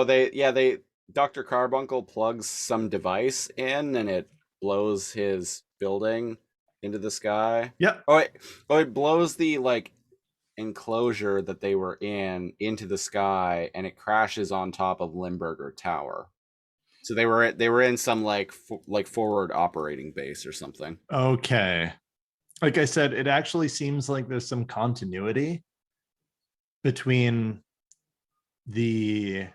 they Dr. Carbuncle plugs some device in, and it blows his building into the sky. Yep. Oh, it blows the like enclosure that they were in into the sky, and it crashes on top of Limburger Tower. So they were in some like forward operating base or something. Okay. Like I said, it actually seems like there's some continuity between the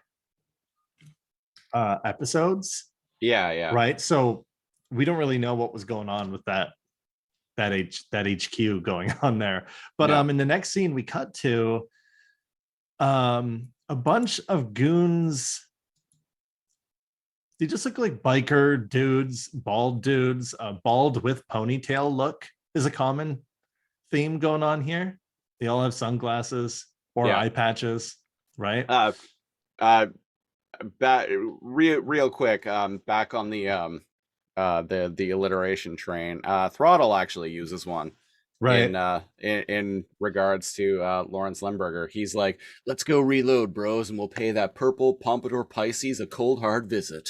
episodes, Yeah. right? So we don't really know what was going on with that HQ going on there. But No. in the next scene we cut to a bunch of goons. They just look like biker dudes, bald dudes. Bald with ponytail look is a common theme going on here. They all have sunglasses or eye patches, right? Real quick, back on the alliteration train. Throttle actually uses one. Right. In regards to Lawrence Limburger. He's like, let's go reload, bros, and we'll pay that purple Pompadour Pisces a cold hard visit.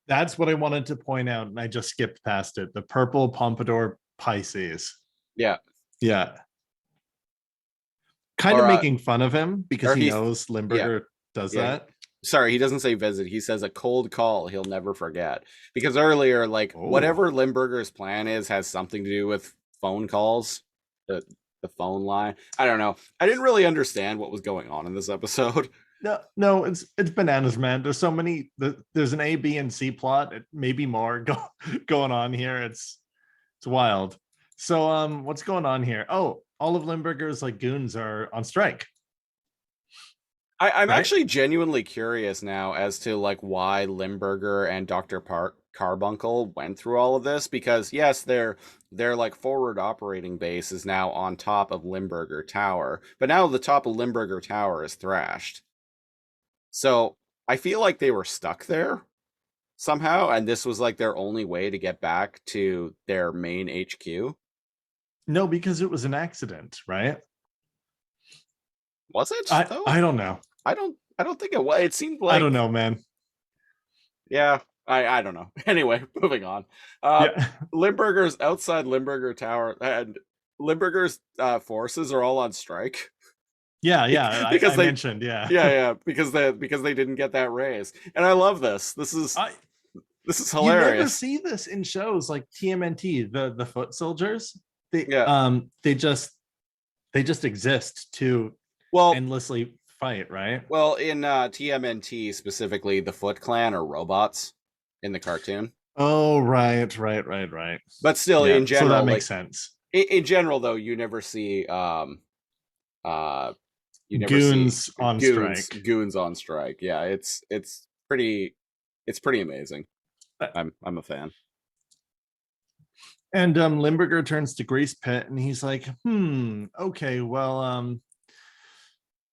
That's what I wanted to point out, and I just skipped past it. The purple Pompadour Pisces. Yeah. Yeah. Kind Or, of making fun of him because or he he's- knows Limburger does yeah. that. Sorry, he doesn't say visit. He says a cold call he'll never forget. Because earlier, like, Oh. whatever Limburger's plan is has something to do with phone calls, the phone line. I don't know. I didn't really understand what was going on in this episode. No, it's bananas, man. There's so many. There's an A, B, and C plot, maybe more going on here. It's wild. So, what's going on here? Oh, all of Limburger's like goons are on strike. I'm Right? actually genuinely curious now as to like why Limburger and Dr. Carbuncle went through all of this, because yes, their like forward operating base is now on top of Limburger Tower, but now the top of Limburger Tower is thrashed. So I feel like they were stuck there somehow, and this was like their only way to get back to their main HQ. No, because it was an accident, right? Was it? I don't know. I don't think it was. It seemed like I don't know, man. Yeah, I don't know. Anyway, moving on. Yeah. Limburger's outside Limburger Tower, and Limburger's forces are all on strike. Yeah. Because I they mentioned, yeah. Yeah, because they didn't get that raise, and I love this. This is You never hilarious. see this in shows like TMNT, the foot soldiers. They Yeah. they just exist to Well, endlessly fight, right? well, in TMNT specifically, the Foot Clan are robots in the cartoon. Oh, right. But still, Yeah, in general, so that like, makes sense. in general, though, you never see Goons on strike. Goons on strike. Yeah, it's pretty amazing. Uh, I'm a fan. And Limburger turns to Grease Pit and he's like, okay, well,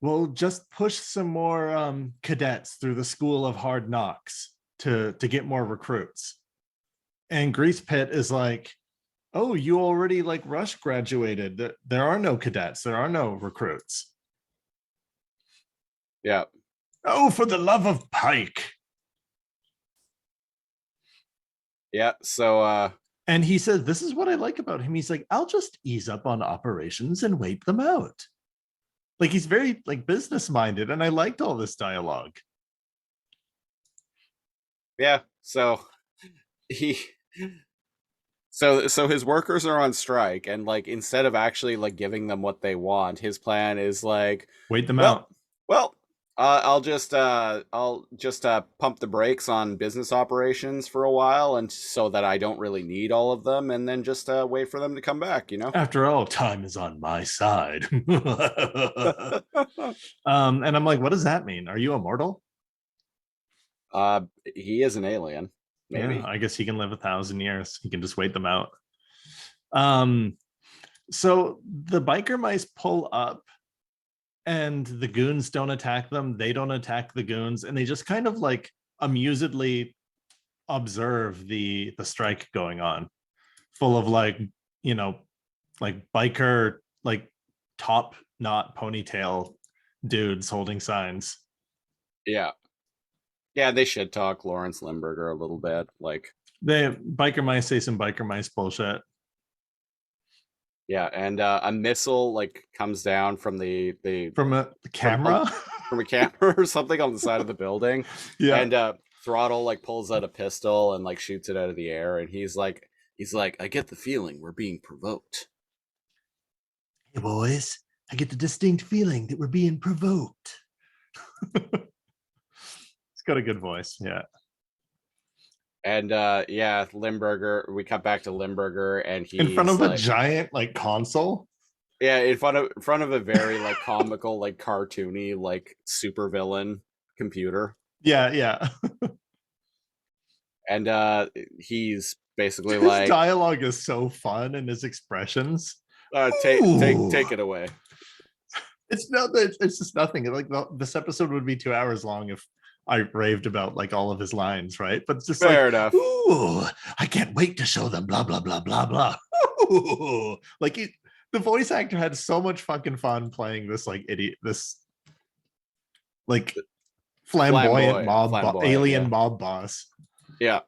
we'll just push some more cadets through the school of hard knocks to get more recruits. And Grease Pit is like, oh, you already like rush graduated. There are no cadets, there are no recruits. Yeah. Oh, for the love of Pike. Yeah, so And he says, this is what I like about him. He's like, I'll just ease up on operations and wait them out. Like, he's very like business minded, and I liked all this dialogue. yeah, so his workers are on strike, and like instead of actually like giving them what they want, his plan is like, Wait them out. well, I'll just pump the brakes on business operations for a while, and so that I don't really need all of them, and then just wait for them to come back, you know. After all, time is on my side. And I'm like, what does that mean? Are you immortal? He is an alien. Maybe. Yeah, I guess he can live 1,000 years. He can just wait them out. So the biker mice pull up, and the goons don't attack them. They don't attack the goons, and they just kind of like amusedly observe the strike going on, full of like, you know, like biker, like top knot ponytail dudes holding signs. Yeah. Yeah, they should talk Lawrence Limburger a little bit. Like, The biker mice say some biker mice bullshit. yeah, and a missile like comes down from the From a camera. from a camera or something on the side of the building. Yeah. And Throttle like pulls out a pistol and like shoots it out of the air, and he's like, I get the feeling we're being provoked. Hey boys, I get the distinct feeling that we're being provoked. It's got a good voice, yeah. And yeah, Limburger, we cut back to Limburger, and he's In front of like, a giant like console. yeah, in front of a very like comical, like cartoony, like supervillain computer. Yeah. And he's basically His like, dialogue is so fun, and his expressions. take Ooh. it away. It's just nothing. Like this episode would be 2 hours long if I raved about like all of his lines, right? But it's just Fair like, enough. ooh, I can't wait to show them blah blah blah blah blah. Ooh. Like the voice actor had so much fucking fun playing this like idiot, this like flamboyant alien yeah. mob boss. Yeah.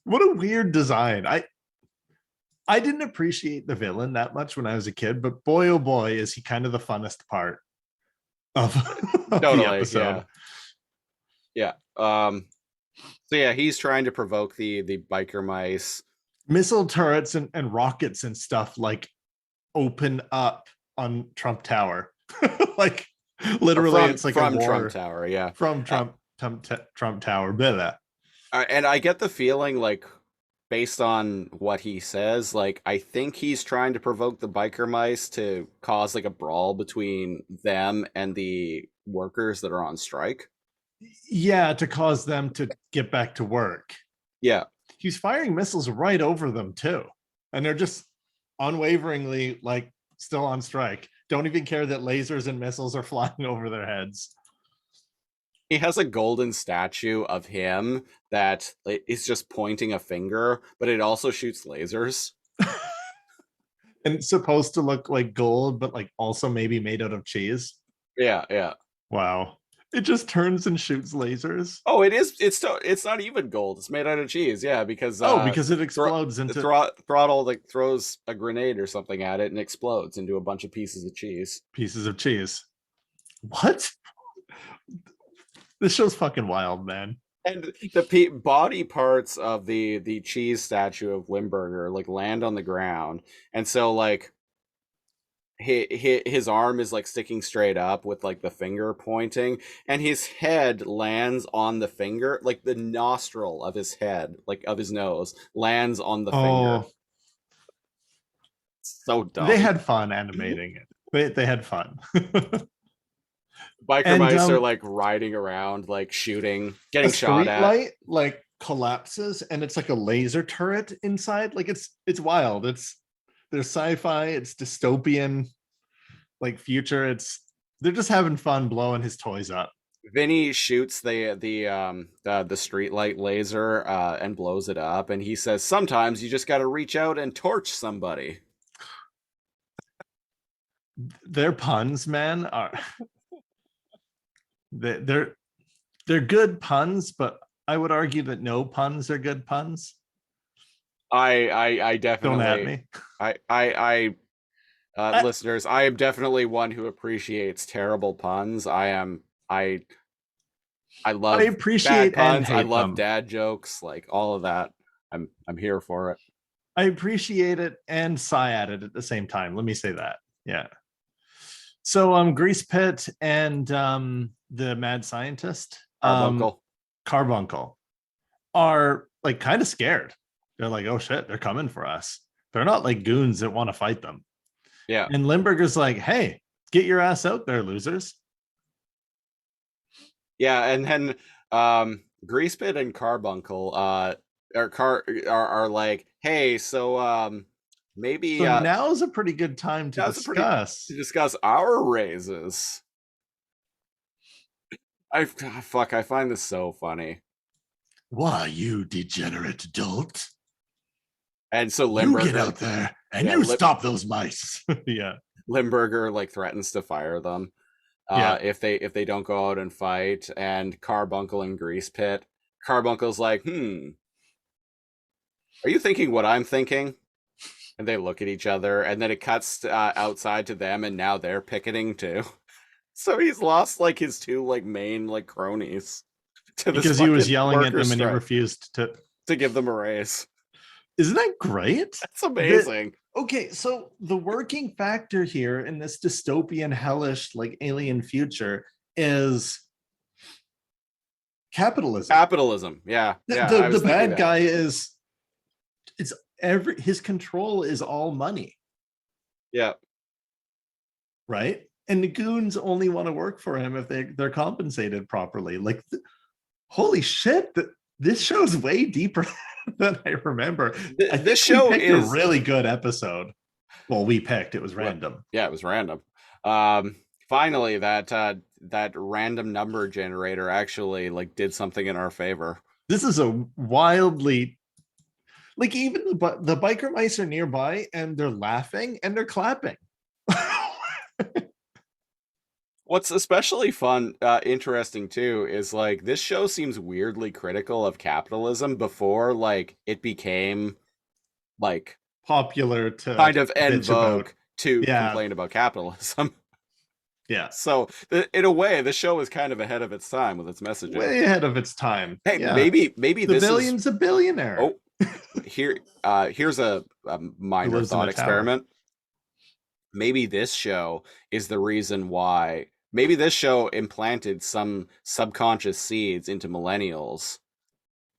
What a weird design. I didn't appreciate the villain that much when I was a kid, but boy oh boy is he kind of the funnest part of, of Totally. the episode. Yeah. So yeah, he's trying to provoke the biker mice. Missile turrets and rockets and stuff like open up on Trump Tower. Like literally From, it's like from a war Trump Tower, yeah. from Trump Tower. Blah. And I get the feeling, like, based on what he says, like, I think he's trying to provoke the biker mice to cause like a brawl between them and the workers that are on strike. Yeah, to cause them to get back to work. Yeah. He's firing missiles right over them too. And they're just unwaveringly like still on strike. Don't even care that lasers and missiles are flying over their heads. He has a golden statue of him that is just pointing a finger, but it also shoots lasers. And it's supposed to look like gold, but like also maybe made out of cheese. Yeah, yeah. Wow. It just turns and shoots lasers. Oh, it is. It's not even gold. It's made out of cheese. Yeah, because because it explodes into throttle, like throws a grenade or something at it and explodes into a bunch of pieces of cheese. Pieces of cheese. What? This show's fucking wild, man. And the body parts of the cheese statue of Limburger like land on the ground, and so like his arm is like sticking straight up with like the finger pointing, and his head lands on the finger, like the nostril of his head, like of his nose, lands on the finger. So dumb. They had fun animating it. They had fun. Biker mice are like riding around, like shooting, getting shot at. Light like collapses, and it's like a laser turret inside. Like it's wild. There's sci-fi. It's dystopian, like future. They're just having fun blowing his toys up. Vinny shoots the street light laser and blows it up, and he says, "Sometimes you just got to reach out and torch somebody." Their puns, man, are they're good puns, but I would argue that no puns are good puns. I definitely don't at me. Listeners, I am definitely one who appreciates terrible puns. I love appreciate bad puns. and hate I love them. dad jokes, like all of that. I'm here for it. I appreciate it and sigh at it at the same time. Let me say that. Yeah. So Grease Pit and the mad scientist Carbuncle are like kind of scared. They're like, oh shit, they're coming for us. They're not like goons that want to fight them. Yeah. And Limburger's like, hey, get your ass out there, losers. Yeah, and then Grease Pit and Carbuncle are like, hey, so maybe now is a pretty good time to discuss our raises. I find this so funny. Why, you degenerate adult? And so Limburger, you get out there and stop those mice. Yeah. Limburger like threatens to fire them if they don't go out and fight. And Carbuncle and Grease Pit. Carbuncle's like, are you thinking what I'm thinking? And they look at each other, and then it cuts outside to them, and now they're picketing too. So he's lost like his two like main like cronies because he was yelling at them and he refused to give them a raise. Isn't that great? That's amazing. Okay, so the working factor here in this dystopian, hellish, like alien future is capitalism. Capitalism, yeah. The bad guy his control is all money. Yeah. Right? And the goons only want to work for him if they're compensated properly. Like, holy shit, this show's way deeper than I rember. This show is a really good episode. Well, we picked. It was random. Yeah, it was random. Finally, that random number generator actually like did something in our favor. This is a wildly, like, even the biker mice are nearby and they're laughing and they're clapping. What's especially interesting too, is like this show seems weirdly critical of capitalism before like it became like Popular to kind of en bitch about. vogue to Yeah, complain about capitalism. yeah. So in a way, the show is kind of ahead of its time with its messaging. Way ahead of its time. Hey, Yeah. maybe The this is billion's a billionaire oh here's a who minor lives in thought a tower. experiment. Maybe this show is the reason why. Maybe this show implanted some subconscious seeds into millennials,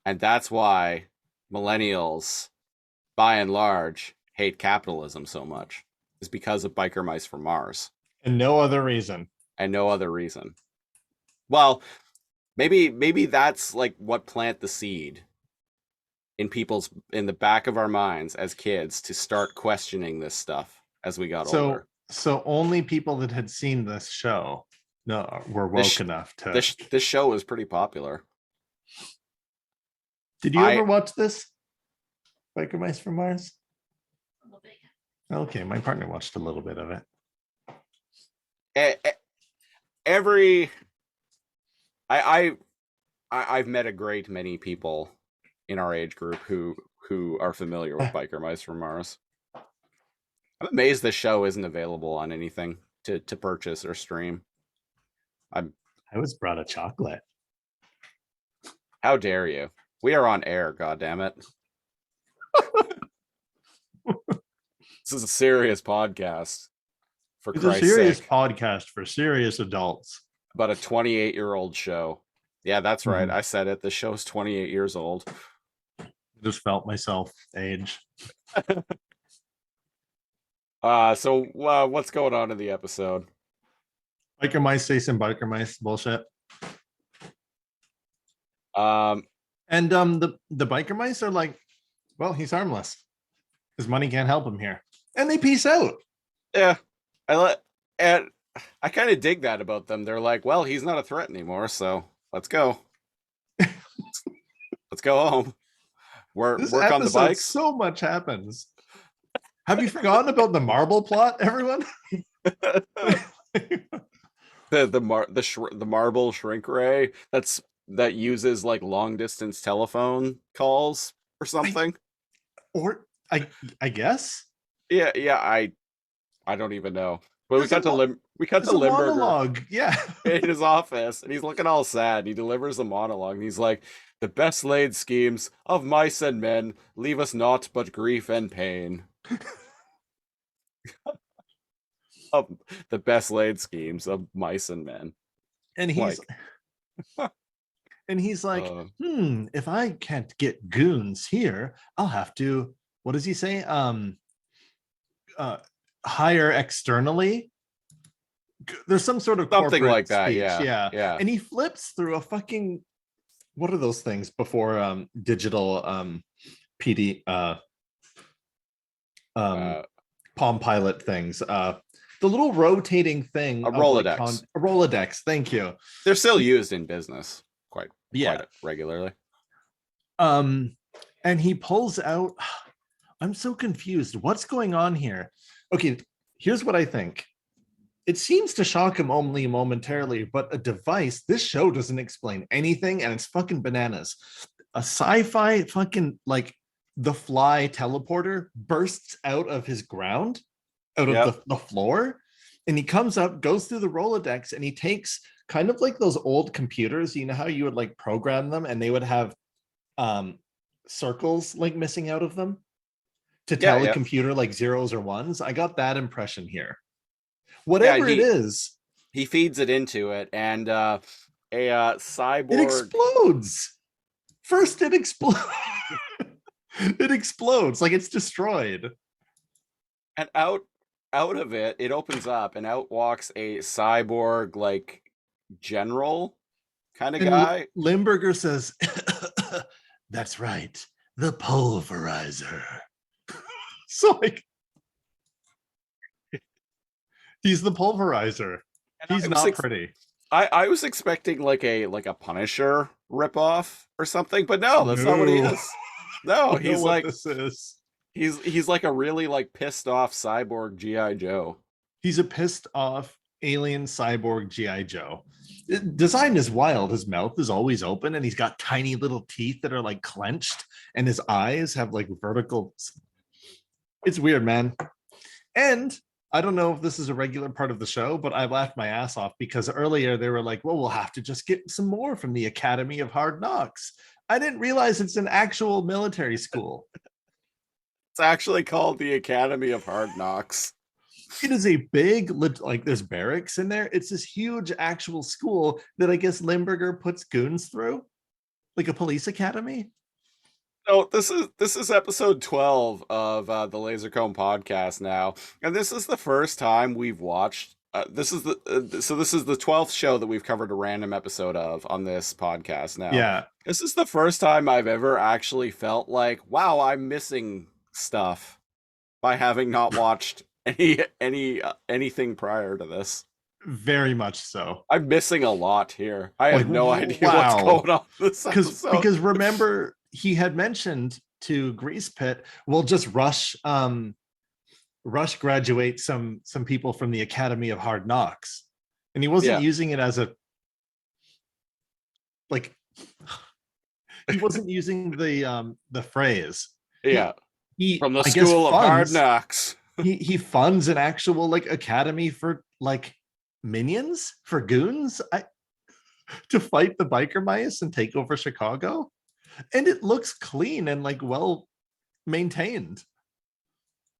and that's why millennials, by and large, hate capitalism so much. Is because of Biker Mice from Mars, And no other reason. and no other reason. Well, maybe that's like what plant the seed in the back of our minds as kids to start questioning this stuff as we got older. So only people that had seen this show were woke enough to. This show is pretty popular. Did you ever watch this? Biker Mice from Mars? Okay, my partner watched a little bit of it. I've met a great many people in our age group who are familiar with Biker Mice from Mars. I'm amazed this show isn't available on anything to purchase or stream. I was brought a chocolate. How dare you? We are on air, goddammit. This is a serious podcast. For It's Christ's a serious sake. podcast for serious adults. About a 28-year-old show. Yeah, that's right. Mhm. I said it. The show's 28 years old. Just felt myself age. So what's going on in the episode? Biker Mice say some Biker Mice bullshit. And the Biker Mice are like, well, he's harmless. His money can't help him here. And they peace out. Yeah. And I kind of dig that about them. They're like, well, he's not a threat anymore, so let's go. Let's go home. Work on the bikes. So much happens. Have you forgotten about the marble plot, everyone? the marble shrink ray that uses like long distance telephone calls or something. I guess. Yeah. I don't even know. But we cut to Limburger monologue. Yeah. in his office, and he's looking all sad. He delivers a monologue, and he's like, "The best laid schemes of mice and men leave us naught but grief and pain." The best laid schemes of mice and men. And he's like, if I can't get goons here, I'll have to, what does he say? Hire externally. There's some sort of something like that. speech. Yeah. And he flips through a fucking, what are those things before digital PD Palm Pilot things? The little rotating thing. A Rolodex. Like a Rolodex. Thank you. They're still used in business quite regularly. And he pulls out. I'm so confused. What's going on here? Okay, here's what I think. It seems to shock him only momentarily, but a device, this show doesn't explain anything, and it's fucking bananas. A sci-fi fucking, like, the Fly teleporter bursts out of his ground, out of the floor, and he comes up, goes through the Rolodex, and he takes kind of like those old computers, you know how you would like program them and they would have circles like missing out of them to tell a computer like zeros or ones. I got that impression here. Whatever it is, he feeds it into it, and a cyborg. It explodes. First, it explodes. It explodes like it's destroyed. And out of it, it opens up, and out walks a cyborg like general kind of guy. Limburger says, "That's right, the Pulverizer." So like, he's the Pulverizer. He's not pretty. I was expecting like a Punisher ripoff or something, but no, that's not what he is. No, he's like this is. He's like a really like pissed off cyborg G.I. Joe. He's a pissed off alien cyborg GI Joe. Design is wild. His mouth is always open, and he's got tiny little teeth that are like clenched, and his eyes have like vertical. It's weird, man. And I don't know if this is a regular part of the show, but I laughed my ass off because earlier they were like, well, we'll have to just get some more from the Academy of Hard Knocks. I didn't realize it's an actual military school. It's actually called the Academy of Hard Knocks. It is a big, like there's barracks in there. It's this huge actual school that I guess Limburger puts goons through, like a police academy. So this is episode 12 of the Lasercomb podcast now, and this is the first time we've watched. This is the 12th show that we've covered a random episode of on this podcast now. Yeah, this is the first time I've ever actually felt like, wow, I'm missing stuff by having not watched anything prior to this. very much so. I'm missing a lot here. I have Like, no idea wow. what's going on this episode. Because remember, he had mentioned to Grease Pit, we'll just rush graduate some people from the Academy of Hard Knocks, and he wasn't using it as a like. He wasn't using the phrase. Yeah. He From the I guess, School of Hard funds- Knocks. he funds an actual like academy for like minions, for goons, to fight the biker mice and take over Chicago, and it looks clean and like well maintained.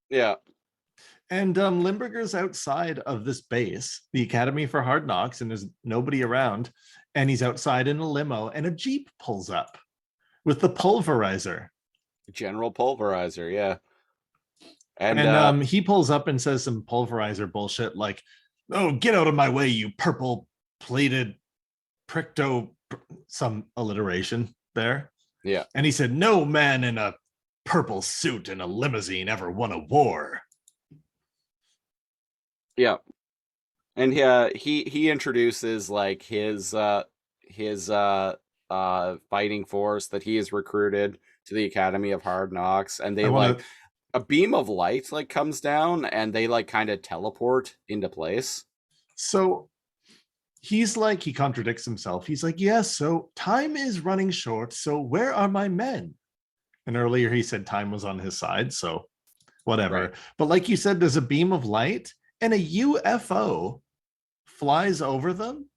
Yeah. And Limburger's outside of this base, the Academy for Hard Knocks, and there's nobody around, and he's outside in a limo, and a Jeep pulls up with the Pulverizer. General Pulverizer, yeah. And he pulls up and says some Pulverizer bullshit like, "Oh, get out of my way, you purple plated pricto," some alliteration there. Yeah. And he said, "No man in a purple suit and a limousine ever won a war." Yeah. And he introduces like his fighting force that he has recruited to the Academy of Hard Knocks, and they like a beam of light like comes down and they like kind of teleport into place. So he's like, he contradicts himself. He's like, yes, so time is running short, so where are my men? And earlier he said time was on his side, so whatever. Right. But like you said, there's a beam of light and a UFO flies over them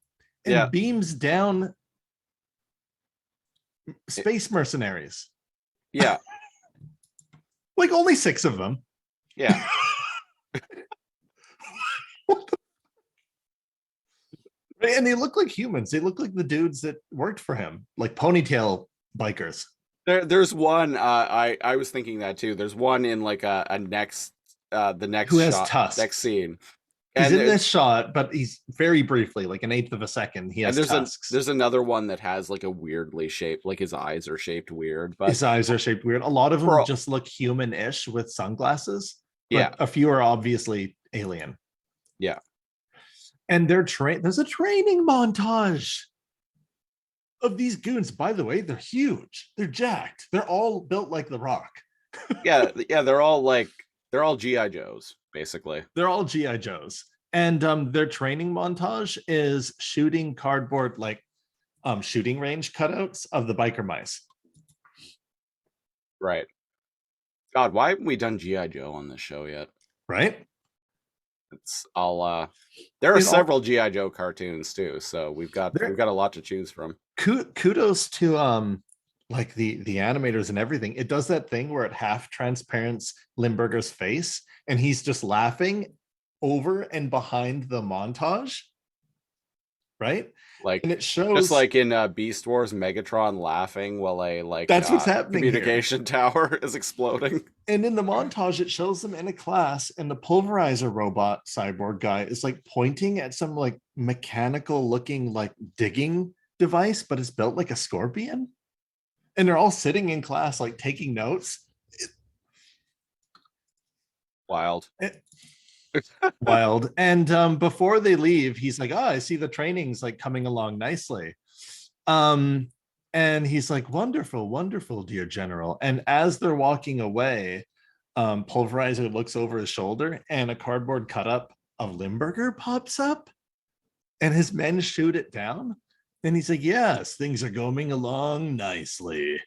and beams down space mercenaries. Yeah. Like only 6 of them. Yeah. And they look like humans. They look like the dudes that worked for him, like ponytail bikers. There's one. I was thinking that too. There's one in like a next the next who has shot, tusks. next scene. He's in this shot, but he's very briefly, like an eighth of a second. He has tusks. There's another one that has like a weirdly shaped, like his eyes are shaped weird. But his eyes are shaped weird. A lot of them just look human-ish with sunglasses. Yeah. A few are obviously alien. Yeah. And there's a training montage of these goons. By the way, they're huge. They're jacked. They're all built like The Rock. yeah. They're all GI Joes, basically. They're all GI Joes. And their training montage is shooting cardboard, like shooting range cutouts of the biker mice. Right. God, why haven't we done GI Joe on this show yet? Right. There are several GI Joe cartoons too, so we've got a lot to choose from. Kudos to like the animators and everything. It does that thing where it half transparents Limburger's face and he's just laughing over and behind the montage, right? Like, and it shows just like in Beast Wars, Megatron laughing while that's what's happening. Communication tower is exploding. And in the montage, it shows them in a class, and the Pulverizer robot cyborg guy is like pointing at some like mechanical looking like digging device, but it's built like a scorpion. And they're all sitting in class, like taking notes. Wild. Wild. And before they leave, he's like, I see the training's like coming along nicely. And he's like, wonderful, wonderful, dear General. And as they're walking away, Pulverizer looks over his shoulder and a cardboard cut up of Limburger pops up and his men shoot it down. And he's like, yes, things are going along nicely.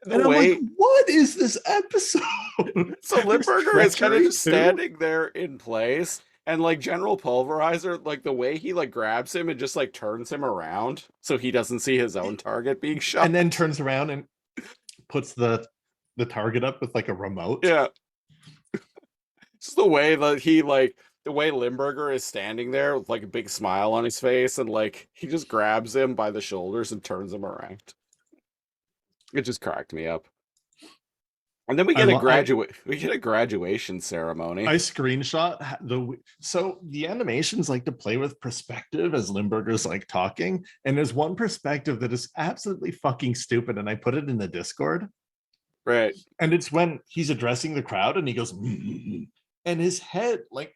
The And I'm way, like, what is this episode? so Limburger is kind of Treachery just too? standing there in place, and like General Pulverizer, like the way he like grabs him and just like turns him around so he doesn't see his own target being shot. And then turns around and puts the target up with like a remote. Yeah. Just the way that he like the way Limburger is standing there with like a big smile on his face, and like he just grabs him by the shoulders and turns him around. It just cracked me up. And then we get a graduation ceremony. I screenshot so the animations like to play with perspective as Limburger's like talking, and there's one perspective that is absolutely fucking stupid, and I put it in the Discord. Right. And it's when he's addressing the crowd and he goes, and his head like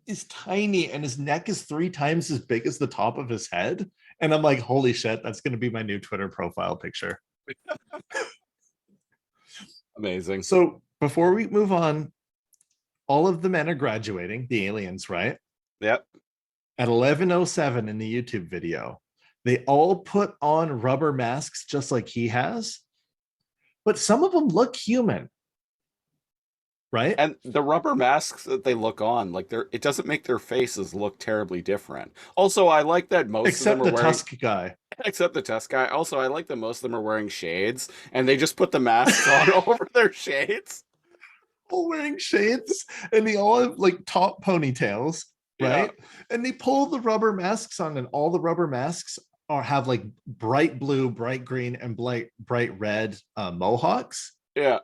is tiny and his neck is 3 times as big as the top of his head. And I'm like, holy shit, that's going to be my new Twitter profile picture. Amazing. So before we move on, all of the men are graduating, the aliens, right? Yep. At 11:07 in the YouTube video, they all put on rubber masks just like he has, but some of them look human. Right? And the rubber masks that they look on, like it doesn't make their faces look terribly different. Also, I like that most except of them are the wearing Tusk guy. Except the Tusk guy. Also, I like that most of them are wearing shades, and they just put the masks on over their shades. All wearing shades, and they all have like top ponytails, right? Yeah. And they pull the rubber masks on, and all the rubber masks have like bright blue, bright green, and bright red mohawks. Yeah.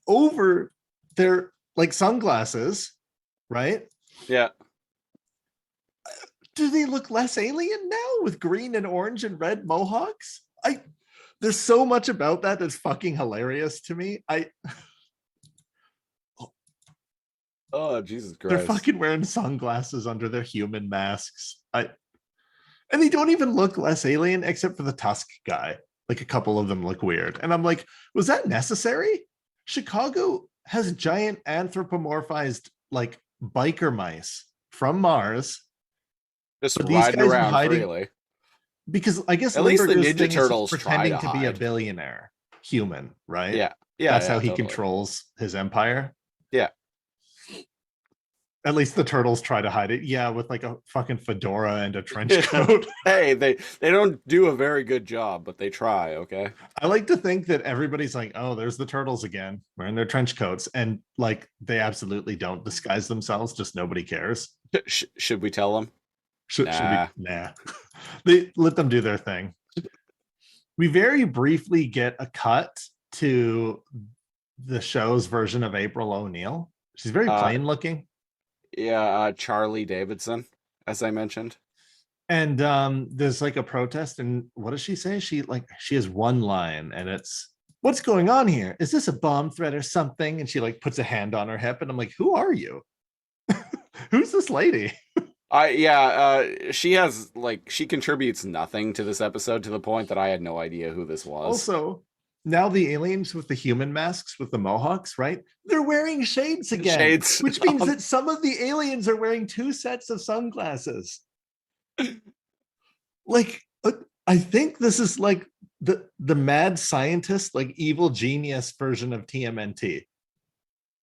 Over their like sunglasses, right? Yeah. Do they look less alien now with green and orange and red mohawks? There's so much about that that's fucking hilarious to me. Oh, Jesus Christ. They're fucking wearing sunglasses under their human masks. And they don't even look less alien except for the Tusk guy. Like a couple of them look weird. And I'm like, was that necessary? Chicago has giant anthropomorphized like biker mice from Mars. Just But riding around freely. Because I guess at least the Limburger's Ninja thing is Turtles pretending try to to be a hide. billionaire human, right? Yeah. That's how he totally. controls his empire. Yeah. At least the turtles try to hide it. Yeah, with like a fucking fedora and a trench coat. Hey, they don't do a very good job, but they try, okay? I like to think that everybody's like, oh, there's the turtles again, wearing their trench coats. And like they absolutely don't disguise themselves, just nobody cares. Should we tell them? Should we? Nah. They let them do their thing. We very briefly get a cut to the show's version of April O'Neil. She's very plain looking. Yeah, Charlie Davidson, as I mentioned. And there's like a protest, and what does she say? She has one line, and it's, what's going on here? Is this a bomb threat or something? And she like puts a hand on her hip, and I'm like, who are you? Who's this lady? She has like, she contributes nothing to this episode to the point that I had no idea who this was. Also, now the aliens with the human masks with the mohawks, right? They're wearing shades again, which means that some of the aliens are wearing 2 sets of sunglasses. Like, I think this is like the mad scientist, like evil genius version of TMNT.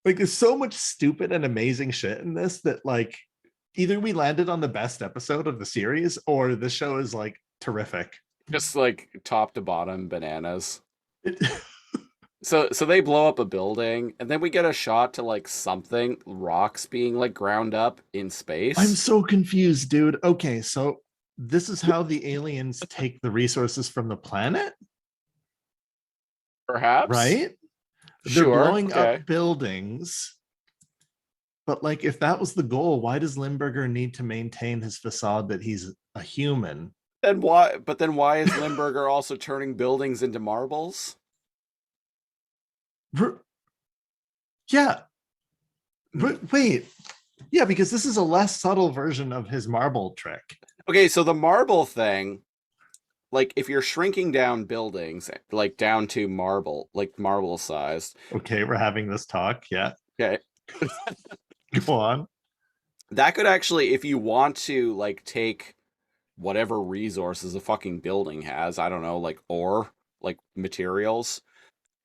Like, there's so much stupid and amazing shit in this that like either we landed on the best episode of the series or the show is like terrific. Just like top to bottom bananas. So they blow up a building, and then we get a shot to like something, rocks being like ground up in space. I'm so confused, dude. Okay, so this is how the aliens take the resources from the planet? Perhaps. Right? They're blowing up buildings. But like, if that was the goal, why does Limburger need to maintain his facade that he's a human? Then why is Limburger also turning buildings into marbles? Yeah. Wait. Yeah, because this is a less subtle version of his marble trick. Okay, so the marble thing, like if you're shrinking down buildings like down to marble, like marble sized. Okay, we're having this talk. Yeah. Okay. Go on. That could actually, if you want to like take whatever resources a fucking building has, I don't know, like ore, like materials.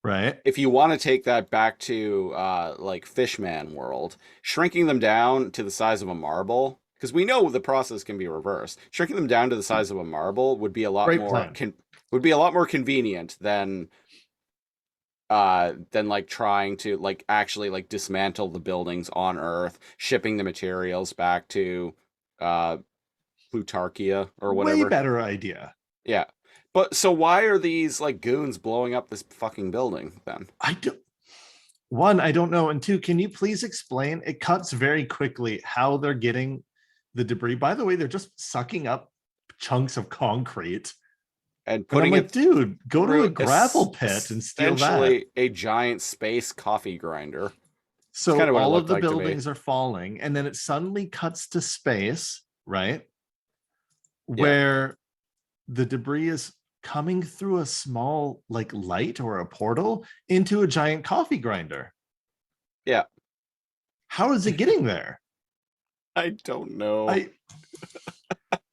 Right. If you want to take that back to like Fishman world, shrinking them down to the size of a marble, because we know the process can be reversed. Shrinking them down to the size of a marble would be a lot Great more plan. would be a lot more convenient than like trying to like actually like dismantle the buildings on Earth, shipping the materials back to uh Plutarchia or Way whatever. better idea. Yeah. But so why are these like goons blowing up this fucking building then? I do. One, I don't know. And two, can you please explain? It cuts very quickly how they're getting the debris. By the way, they're just sucking up chunks of concrete. And And I'm putting like, it dude, go to through a gravel pit and steal that. essentially a giant space coffee grinder. It's So kind of what it all of looked the like to me. buildings are falling, and then it suddenly cuts to space, right? Yeah. Where the debris is coming through a small like light or a portal into a giant coffee grinder. Yeah. How is it getting there? I don't know. I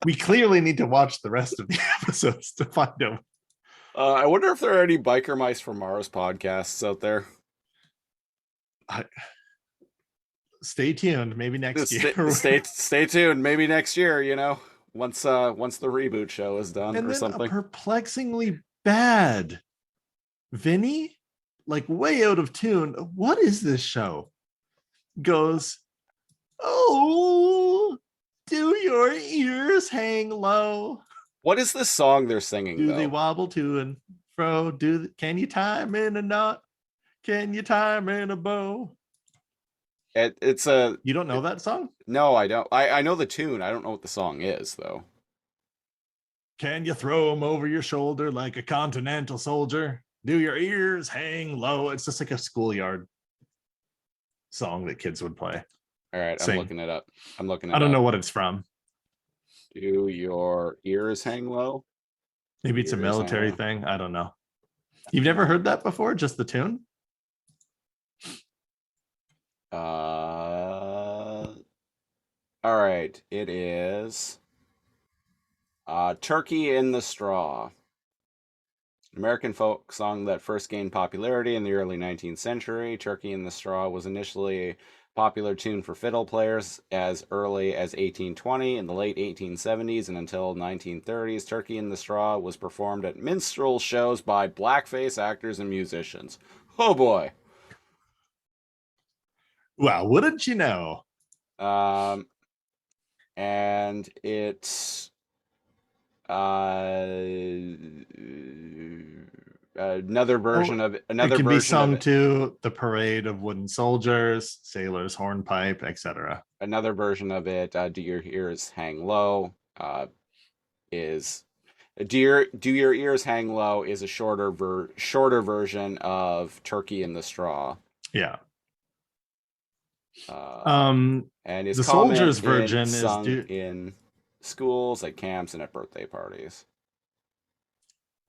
we clearly need to watch the rest of the episodes to find out. I wonder if there are any Biker Mice from Mars podcasts out there. Stay tuned. Maybe next year. Stay tuned. Maybe next year, you know, once the reboot show is done And or then something. a perplexingly bad Vinny, like way out of tune. What is this show? Goes, oh, do your ears hang low? What is this song they're singing Do though? they wobble to and fro? Can you tie 'em in a knot? Can you tie 'em in a bow? It's a You don't know that song? no, I don't. I know the tune. I don't know what the song is though. Can you throw 'em over your shoulder like a continental soldier? Do your ears hang low? It's just like a schoolyard song that kids would play. All right, Sing. I'm looking it up. I'm looking it I up. don't know what it's from. Do your ears hang low? Maybe it's a Ears hang military low. thing. I don't know. You've never heard that before? Just the tune? All right, it is Turkey in the Straw. An American folk song that first gained popularity in the early 19th century. Turkey in the Straw was initially a popular tune for fiddle players as early as 1820. In the late 1870s and until 1930s, Turkey in the Straw was performed at minstrel shows by blackface actors and musicians. Oh boy. Well, wouldn't you know? And it's another version of another It can be version sung of to the parade of wooden soldiers, sailors, hornpipe, etc. another version of it. Do your ears hang low? Is do your ears hang low is a shorter version of Turkey in the Straw. Yeah. And is The common soldiers' in version is sung in schools, at camps, and at birthday parties.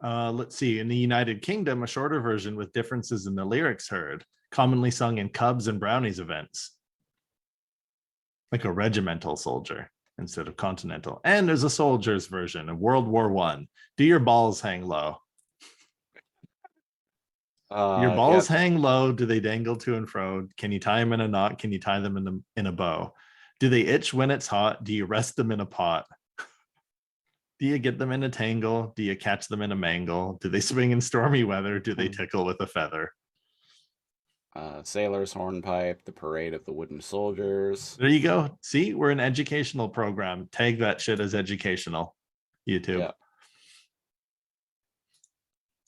Let's see. In the United Kingdom, a shorter version with differences in the lyrics heard, commonly sung in Cubs and Brownies events, like a regimental soldier instead of continental. And there's a soldier's version of World War One. Do your balls hang low? Your balls hang low. Do they dangle to and fro? Can you tie them in a knot? Can you tie them in a bow? Do they itch when it's hot? Do you rest them in a pot? Do you get them in a tangle? Do you catch them in a mangle? Do they swing in stormy weather? Do they tickle with a feather? Sailors, hornpipe, the parade of the wooden soldiers. There you go. See, we're an educational program. Tag that shit as educational. YouTube. Yeah.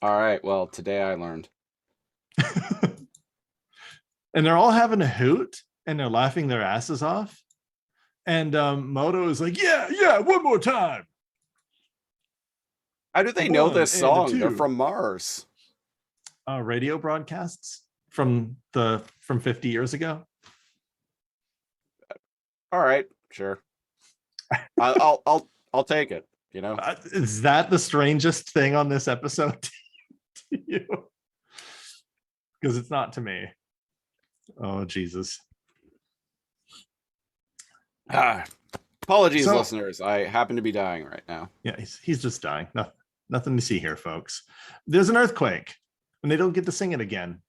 All right. Well, today I learned. And they're all having a hoot and they're laughing their asses off. And Moto is like, yeah, one more time. How do they know One this and a song? They're two. from Mars. Radio broadcasts from 50 years ago. All right, sure. I'll take it. You know, Is that the strangest thing on this episode to you? Because it's not to me. Oh Jesus. Ah, apologies, So listeners. I happen to be dying right now. yeah, he's just dying. Nothing to see here, folks. There's an earthquake, and they don't get to sing it again.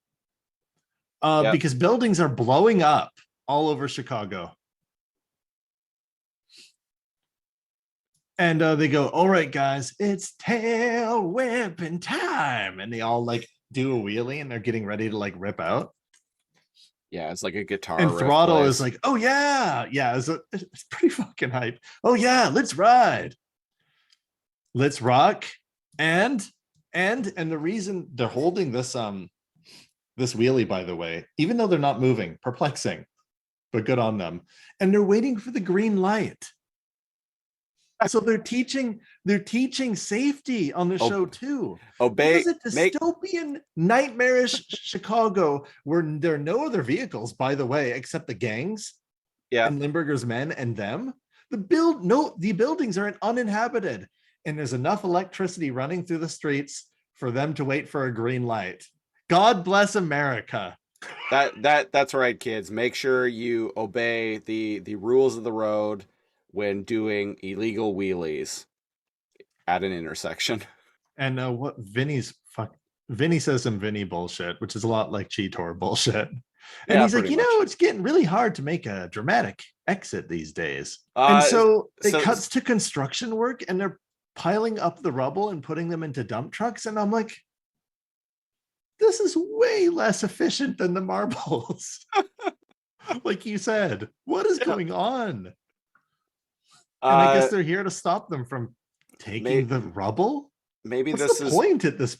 Yep. Because buildings are blowing up all over Chicago. And they go, all right, guys, it's tail whipping time. And they all like do a wheelie and they're getting ready to like rip out. Yeah, it's like a guitar And riff Throttle plays. is like, oh yeah. Yeah, it's pretty fucking hype. Oh yeah, let's ride. Let's rock. And the reason they're holding this wheelie, by the way, even though they're not moving, perplexing, but good on them. And they're waiting for the green light. So they're teaching safety on the show too. Obey. This is a dystopian, nightmarish Chicago where there are no other vehicles, by the way, except the gangs and Limburger's men and them. The buildings are uninhabited, and there's enough electricity running through the streets for them to wait for a green light. God bless America. That's right, kids. Make sure you obey the rules of the road when doing illegal wheelies at an intersection. And what Vinny says some Vinny bullshit, which is a lot like Cheetor bullshit. And he's like, it's getting really hard to make a dramatic exit these days. And so it cuts to construction work and they're piling up the rubble and putting them into dump trucks. And I'm like, this is way less efficient than the marbles. Like you said, what is going on? And I guess they're here to stop them from taking the rubble. Maybe What's the point at this?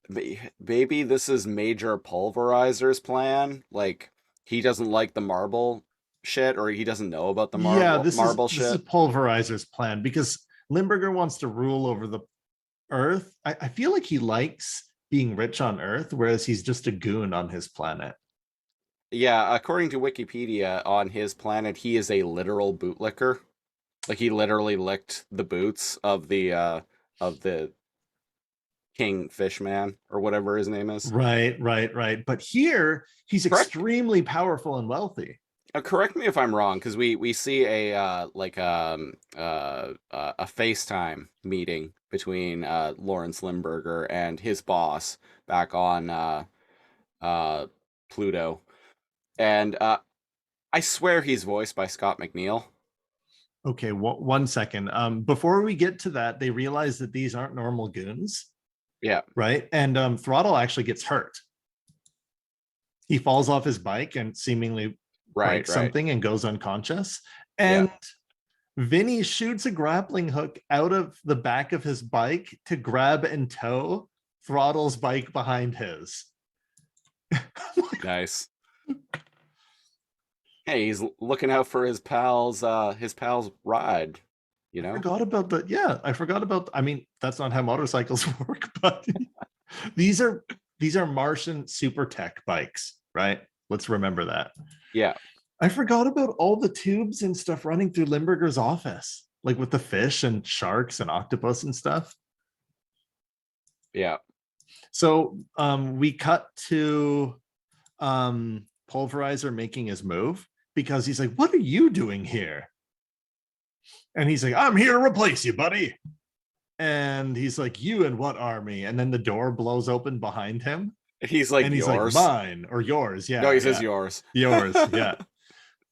Maybe this is Major Pulverizer's plan. Like he doesn't like the marble shit, or he doesn't know about the marble shit. This is Pulverizer's plan because Limburger wants to rule over the Earth. I feel like he likes being rich on Earth, whereas he's just a goon on his planet. Yeah, according to Wikipedia, on his planet, he is a literal bootlicker. Like he literally licked the boots of the King Fishman or whatever his name is. Right. But here he's extremely powerful and wealthy. Correct me if I'm wrong, because we see a FaceTime meeting between Lawrence Limburger and his boss back on Pluto, and I swear he's voiced by Scott McNeil. Okay, 1 second. Before we get to that, they realize that these aren't normal goons. Yeah. Right. And Throttle actually gets hurt. He falls off his bike and seemingly breaks something and goes unconscious. And Vinny shoots a grappling hook out of the back of his bike to grab and tow Throttle's bike behind his. Nice. Hey, he's looking out for his pal's ride. You know, I forgot about that. Yeah, I forgot about. I mean, that's not how motorcycles work, but these are Martian super tech bikes, right? Let's remember that. Yeah. I forgot about all the tubes and stuff running through Limburger's office, like with the fish and sharks and octopus and stuff. Yeah. So we cut to Pulverizer making his move because he's like, "What are you doing here?" And he's like, "I'm here to replace you, buddy." And he's like, "You and what army?" And then the door blows open behind him. He's like, yours? Like, mine or yours. Yeah. No, he says yours. Yours. Yeah.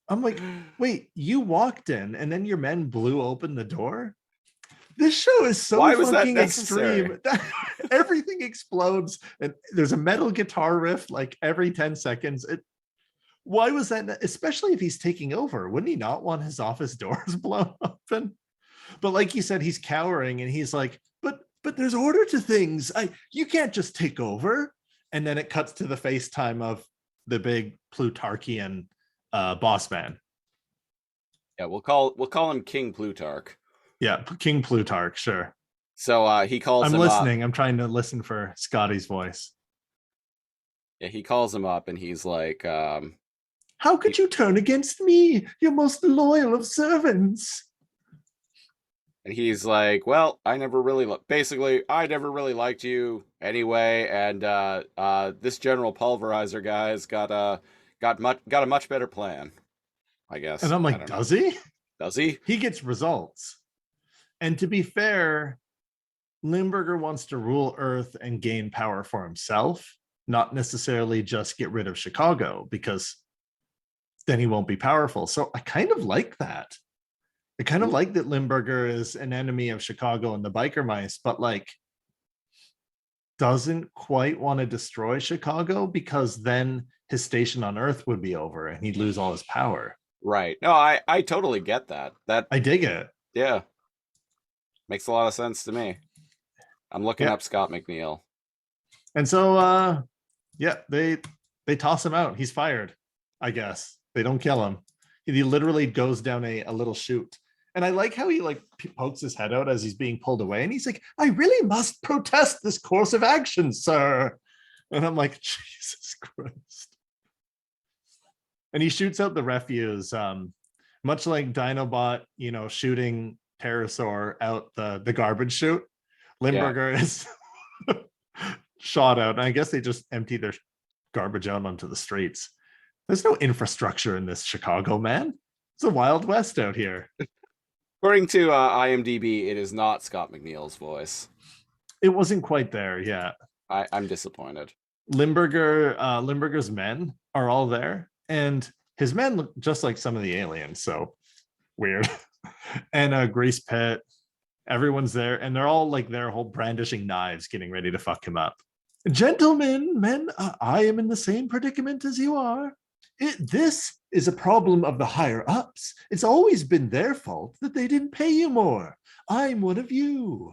I'm like, wait, you walked in and then your men blew open the door? This show is so fucking extreme. Everything explodes and there's a metal guitar riff like every 10 seconds. Why was that? Especially if he's taking over, wouldn't he not want his office doors blown open? But like you said, he's cowering and he's like, but there's order to things. You can't just take over. And then it cuts to the FaceTime of the big Plutarchian boss man. Yeah, we'll call him King Plutarch. Yeah, King Plutarch, sure. So he calls him up. I'm listening. I'm trying to listen for Scotty's voice. Yeah, he calls him up and he's like, how could you turn against me, your most loyal of servants? And he's like, well, I never really liked you anyway, and this General Pulverizer guy's got a much better plan. I guess. And I'm I like, don't know. does he? Does he? He gets results. And to be fair, Limburger wants to rule Earth and gain power for himself, not necessarily just get rid of Chicago, because then he won't be powerful. So I kind of like that. I kind of like that Limburger is an enemy of Chicago and the biker mice, but like doesn't quite want to destroy Chicago because then his station on Earth would be over and he'd lose all his power. Right. No, I totally get that. That I dig it. yeah. Makes a lot of sense to me. I'm looking up Scott McNeil. And so yeah, they toss him out. He's fired, I guess. They don't kill him. He literally goes down a little chute. And I like how he like pokes his head out as he's being pulled away. And he's like, I really must protest this course of action, sir. And I'm like, Jesus Christ. And he shoots out the refuse, much like Dinobot, you know, shooting Pterosaur out the garbage chute. Limburger is shot out. And I guess they just empty their garbage out onto the streets. There's no infrastructure in this Chicago, man. It's a Wild West out here. According to IMDb, it is not Scott McNeil's voice. It wasn't quite there yet. I'm disappointed. Limburger's men are all there, and his men look just like some of the aliens, so weird. And Grease Pit, everyone's there, and they're all like their whole brandishing knives, getting ready to fuck him up. Gentlemen, men, I am in the same predicament as you are. This is a problem of the higher ups. It's always been their fault that they didn't pay you more. I'm one of you,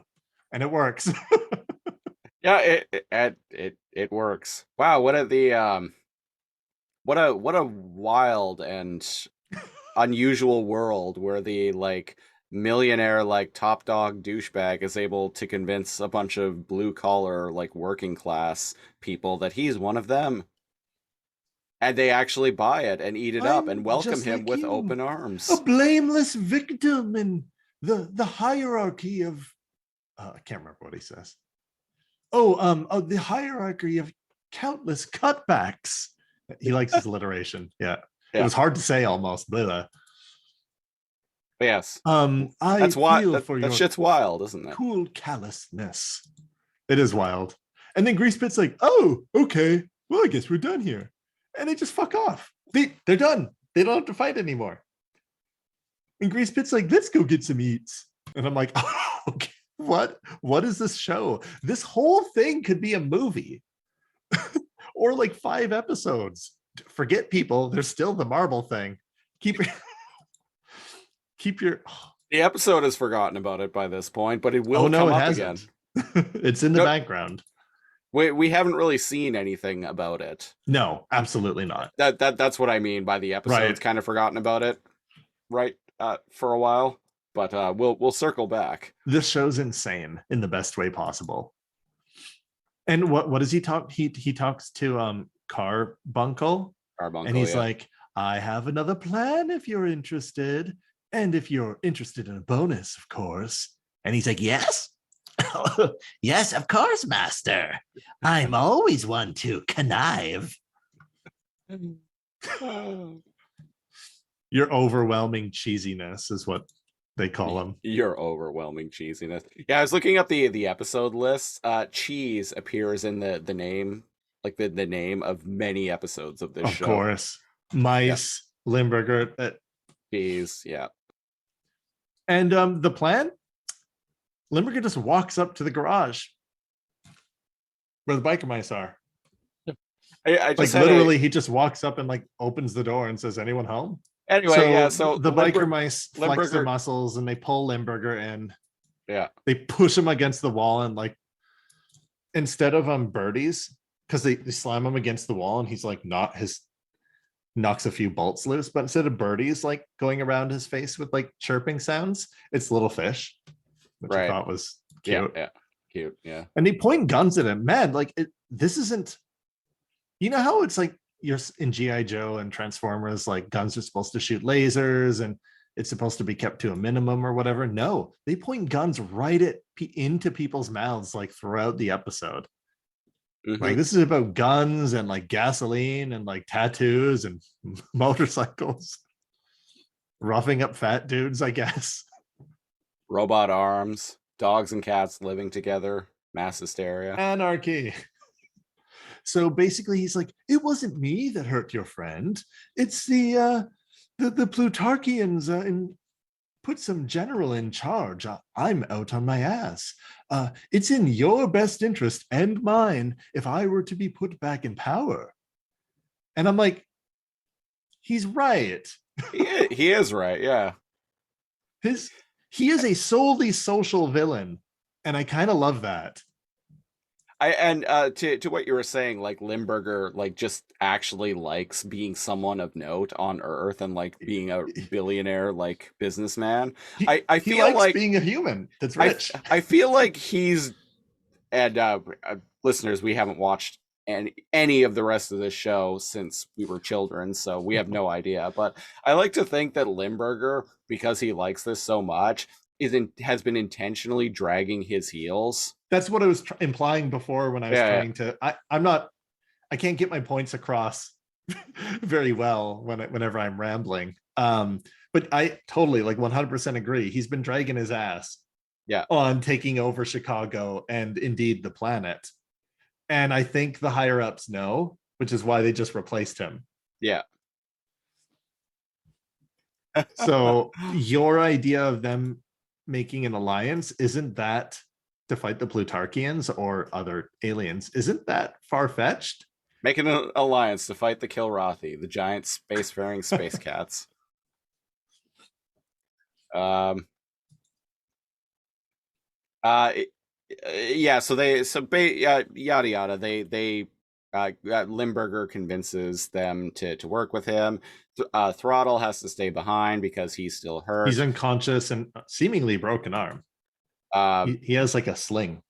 and it works. Yeah, it works. Wow, what a wild and unusual world where the like millionaire like top dog douchebag is able to convince a bunch of blue collar like working class people that he's one of them. And they actually buy it and eat it up and welcome him like with you, open arms. a blameless victim in the hierarchy of I can't remember what he says. The hierarchy of countless cutbacks. He likes his alliteration. Yeah. It was hard to say almost. Blah. Yes. That's wild. That shit's wild, isn't it? Cool callousness. It is wild. And then Grease Pit's like, oh, okay. Well, I guess we're done here. And they just fuck off. They're done. They don't have to fight anymore. And Grease Pit's like, let's go get some eats. And I'm like, oh, okay. What is this show? This whole thing could be a movie. Or like 5 episodes. Forget people. There's still the marble thing. Keep your The episode has forgotten about it by this point, but it will come up again. It's in the background. We haven't really seen anything about it. No, absolutely not. That's what I mean by the episode's Right. kind of forgotten about it, right? For a while, but we'll circle back. This show's insane in the best way possible. And what does he talk? He talks to Carbuncle, and he's like, I have another plan if you're interested, and if you're interested in a bonus, of course. And he's like, yes. Yes, of course, master. I'm always one to connive. Your overwhelming cheesiness is what they call him. Your overwhelming cheesiness. Yeah, I was looking up the episode list. Cheese appears in the name, like the name of many episodes of this show. Of course. Mice, Limburger. Cheese, yeah. And the plan? Limburger just walks up to the garage where the biker mice are. I just like literally, he just walks up and like opens the door and says, "Anyone home?" Anyway, so the biker mice flex their muscles and they pull Limburger in. Yeah, they push him against the wall and like instead of birdies, because they slam him against the wall and he's like knocks a few bolts loose, but instead of birdies like going around his face with like chirping sounds, it's little fish. Which I thought was cute. Yeah, cute. Yeah. And they point guns at him. Man, like this isn't. You know how it's like you're in G.I. Joe and Transformers, like guns are supposed to shoot lasers and it's supposed to be kept to a minimum or whatever. No, they point guns right into people's mouths like throughout the episode. Mm-hmm. Like this is about guns and like gasoline and like tattoos and motorcycles. roughing up fat dudes, I guess. Robot arms, dogs and cats living together, mass hysteria. Anarchy. So basically, he's like, "It wasn't me that hurt your friend. It's the Plutarchians and put some general in charge. I'm out on my ass. It's in your best interest and mine if I were to be put back in power." And I'm like, he's right. He is right, yeah. He is a solely social villain, and I kind of love that. To what you were saying, like Limburger, like just actually likes being someone of note on Earth and like being a billionaire, like businessman. I He feel likes like being a human that's rich. I feel like he's and listeners, we haven't watched any of the rest of this show since we were children, so we have no idea. But I like to think that Limburger, because he likes this so much, has been intentionally dragging his heels. That's what I was implying before when I was Yeah. trying to. I can't get my points across very well whenever I'm rambling. But I totally like 100% agree. He's been dragging his ass Yeah. on taking over Chicago and indeed the planet. And I think the higher ups know, which is why they just replaced him. Yeah. So your idea of them making an alliance, isn't that to fight the Plutarchians or other aliens? Isn't that far-fetched? Making an alliance to fight the Kilrathi, the giant spacefaring space cats. Yeah, so yada yada. Limburger convinces them to work with him. Throttle has to stay behind because he's still hurt. He's unconscious and seemingly broken arm. He has like a sling.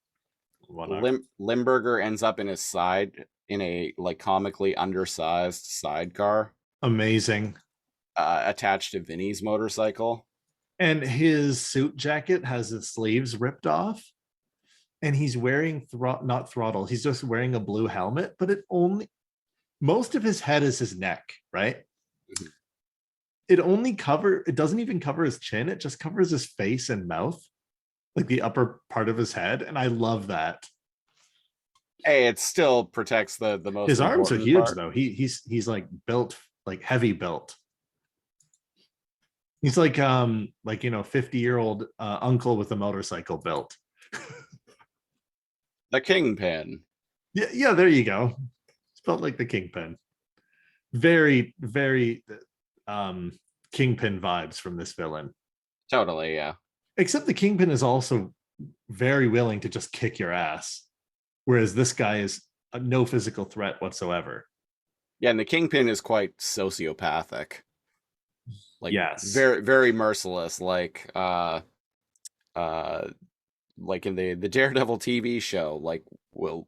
Limburger ends up in his side in a like comically undersized sidecar. Amazing. Attached to Vinny's motorcycle. And his suit jacket has the sleeves ripped off. And he's wearing not throttle. He's just wearing a blue helmet, but most of his head is his neck, right? Mm-hmm. It doesn't even cover his chin. It just covers his face and mouth, like the upper part of his head. And I love that. Hey, it still protects the most. His arms are huge though. He's like built, like heavy built. He's like 50-year-old uncle with a motorcycle built. The Kingpin. Yeah, there you go. It's felt like the Kingpin. Very, very Kingpin vibes from this villain. Totally, yeah. Except the Kingpin is also very willing to just kick your ass, whereas this guy is no physical threat whatsoever. Yeah, and the Kingpin is quite sociopathic. Like, yes, very, very merciless. Like in the Daredevil TV show, like will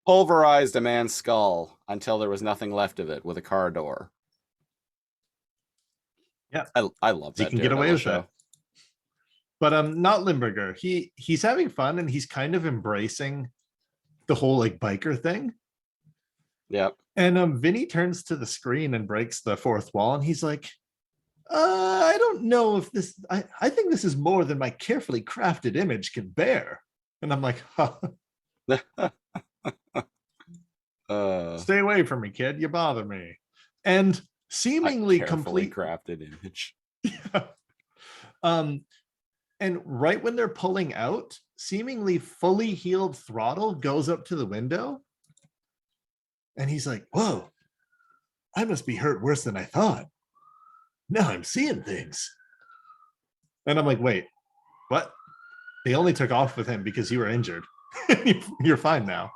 pulverized a man's skull until there was nothing left of it with a car door. Yeah, I love that. You can get away with that. But not Limburger. He's having fun and he's kind of embracing the whole like biker thing. Yep. And Vinny turns to the screen and breaks the fourth wall, and he's like, I don't know if this, I think this is more than my carefully crafted image can bear. And I'm like, huh. Stay away from me, kid. You bother me. And seemingly complete crafted image. Yeah. And right when they're pulling out, seemingly fully healed Throttle goes up to the window. And he's like, whoa, I must be hurt worse than I thought. Now I'm seeing things. And I'm like, wait, what? They only took off with him because you were injured. You're fine now.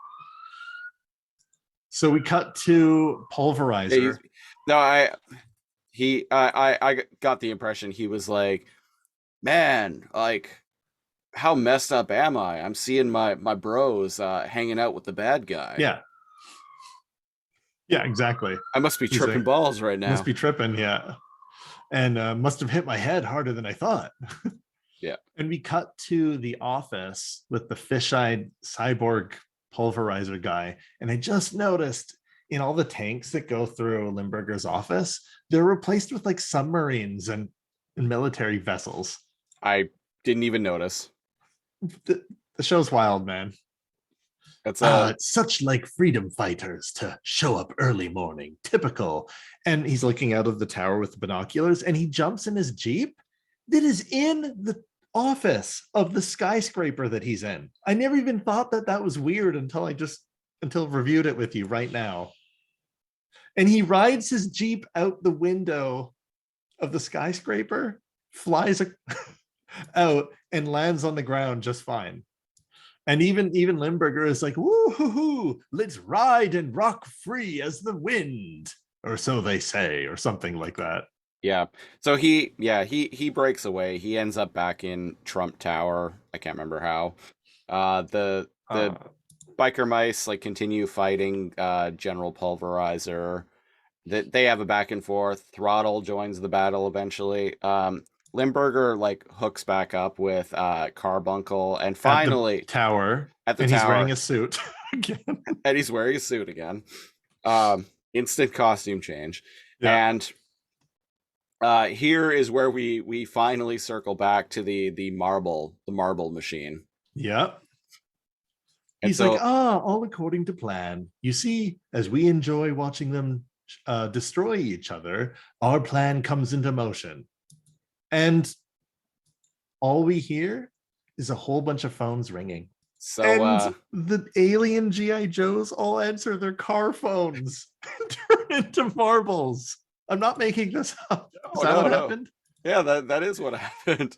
So we cut to Pulverizer. I got the impression he was like, man, like, how messed up am I? I'm seeing my bros hanging out with the bad guy. Yeah, exactly. I must be tripping balls right now. Must be tripping, yeah. And must have hit my head harder than I thought. Yeah. And we cut to the office with the fish-eyed cyborg Pulverizer guy. And I just noticed in all the tanks that go through Limburger's office, they're replaced with like submarines and military vessels. I didn't even notice. The show's wild, man. It's It's such like freedom fighters to show up early morning, typical. And he's looking out of the tower with binoculars, and he jumps in his Jeep that is in the office of the skyscraper that he's in. I never even thought that that was weird until reviewed it with you right now. And he rides his Jeep out the window of the skyscraper, flies out, and lands on the ground just fine. And even Limburger is like, woo-hoo-hoo, let's ride and rock free as the wind, or so they say, or something like that. Yeah. So he breaks away. He ends up back in Trump Tower. I can't remember how. The biker mice like continue fighting General Pulverizer. They have a back and forth. Throttle joins the battle eventually. Limburger like hooks back up with Carbuncle, and finally at the tower. At the and tower. He's wearing a suit again. And he's wearing a suit again. Instant costume change. Yeah. And here is where we finally circle back to the marble machine. Yep. And He's like, all according to plan. You see, as we enjoy watching them destroy each other, our plan comes into motion. And all we hear is a whole bunch of phones ringing. So and the alien GI Joes all answer their car phones and turn into marbles. I'm not making this up. Is that what happened? Yeah, that is what happened.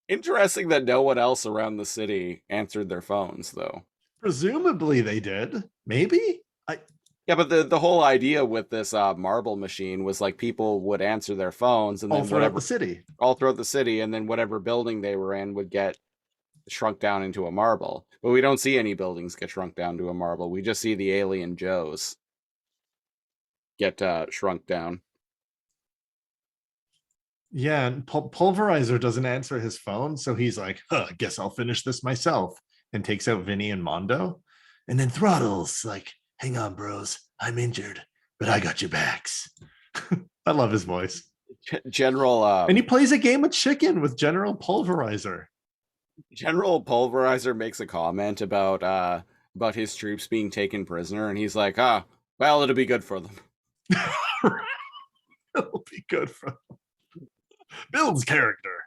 Interesting that no one else around the city answered their phones, though. Presumably they did. Maybe? Yeah, but the whole idea with this marble machine was like people would answer their phones and then all throughout the city. All throughout the city, and then whatever building they were in would get shrunk down into a marble. But we don't see any buildings get shrunk down to a marble. We just see the alien Joes get shrunk down. Yeah, and Pulverizer doesn't answer his phone, so he's like, I guess I'll finish this myself, and takes out Vinny and Mondo. And then Throttle's like, hang on, bros, I'm injured, but I got your backs. I love his voice. General... and he plays a game of chicken with General Pulverizer. General Pulverizer makes a comment about his troops being taken prisoner, and he's like, well, it'll be good for them. It'll be good for them. Builds character.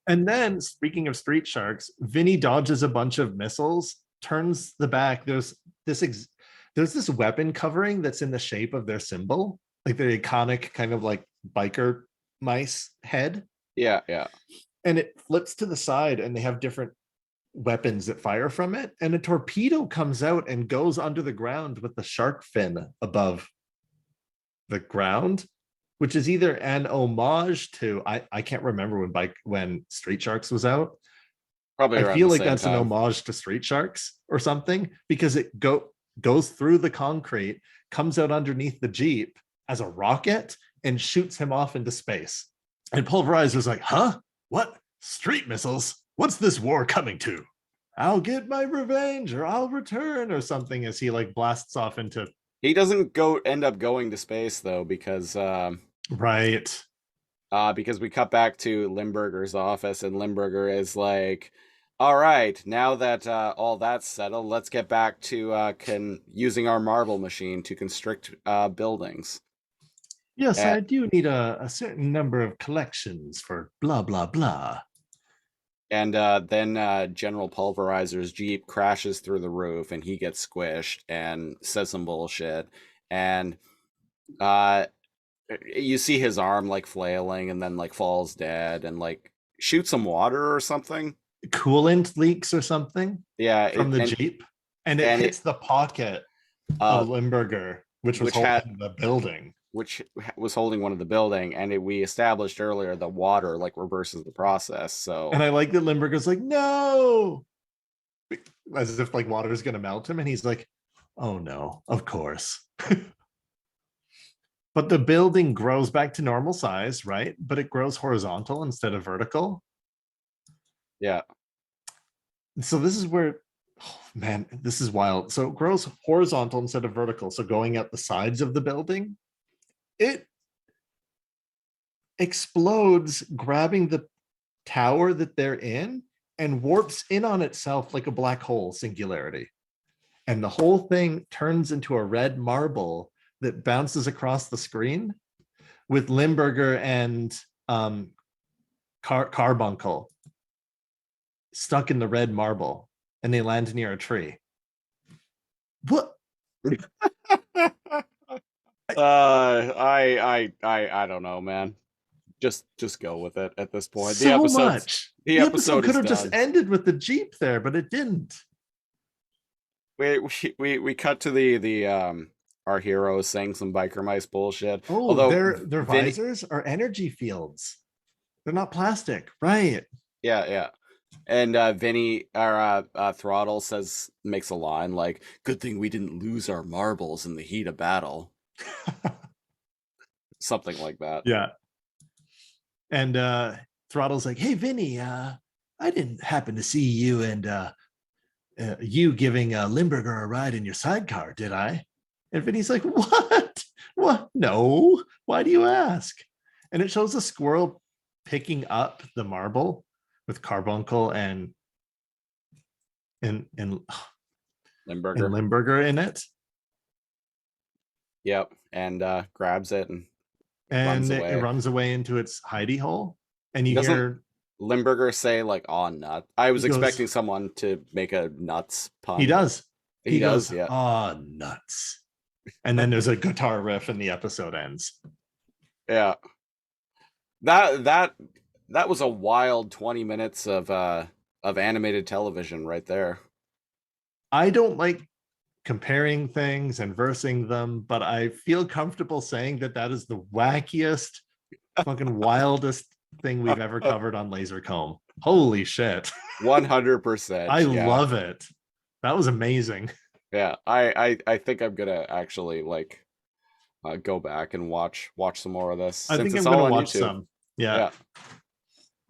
And then, speaking of Street Sharks, Vinny dodges a bunch of missiles, turns the back. There's this weapon covering that's in the shape of their symbol, like the iconic kind of like biker mice head. Yeah. And it flips to the side, and they have different weapons that fire from it. And a torpedo comes out and goes under the ground with the shark fin above the ground, which is either an homage to I can't remember when Street Sharks was out. Probably I feel like that's time. an homage to Street Sharks or something, because it goes through the concrete, comes out underneath the Jeep as a rocket, and shoots him off into space. And Pulverizer's like, huh? What? Street missiles? What's this war coming to? I'll get my revenge, or I'll return, or something, as he like blasts off into... He doesn't end up going to space, though, because... right. Because we cut back to Limburger's office, and Limburger is like, all right, now that all that's settled, let's get back to using our marble machine to constrict buildings. Yes, I do need a certain number of collections for blah, blah, blah. And then General Pulverizer's Jeep crashes through the roof, and he gets squished and says some bullshit. And you see his arm like flailing, and then like falls dead, and like shoots some water or something. Coolant leaks or something. Yeah, from the Jeep, and it hits the pocket of Limburger, which holding the building. Which was holding one of the building, and we established earlier the water like reverses the process. So, and I like that Limburger's like, no, as if like water is gonna melt him, and he's like, oh no, of course. But the building grows back to normal size, right? But it grows horizontal instead of vertical. Yeah. So this is where Man, this is wild. So it grows horizontal instead of vertical. So going up the sides of the building, it explodes, grabbing the tower that they're in and warps in on itself like a black hole singularity. And the whole thing turns into a red marble that bounces across the screen with Limburger and Carbuncle stuck in the red marble, and they land near a tree. What? I don't know, man. Just go with it at this point. So much. The episode could is have just done. ended with the Jeep there, but it didn't. We cut to the our heroes saying some biker mice bullshit. Oh, Although their visors are energy fields. They're not plastic, right? yeah. And Vinny or Throttle makes a line like, "Good thing we didn't lose our marbles in the heat of battle." Something like that. Yeah. And Throttle's like, "Hey, Vinny, I didn't happen to see you and you giving Limburger a ride in your sidecar, did I?" And Vinny's like, "What? What? No. Why do you ask?" And it shows a squirrel picking up the marble with Carbuncle and Limburger. Limburger in it. Yep. And grabs it and And runs away. it runs away into its hidey hole. And you Doesn't hear Limburger say like, "Aw, nut"? I was He goes- expecting someone to make a nuts pun. he does. He does, goes, yeah. "Oh, nuts." And then there's a guitar riff and the episode ends. Yeah. That was a wild 20 minutes of animated television right there. I don't like comparing things and versing them, but I feel comfortable saying that is the wackiest, fucking wildest thing we've ever covered on Laser Comb. Holy shit. 100%. I love it. That was amazing. Yeah, I think I'm gonna actually like go back and watch some more of this. I since think it's I'm all gonna on watch YouTube. some. Yeah.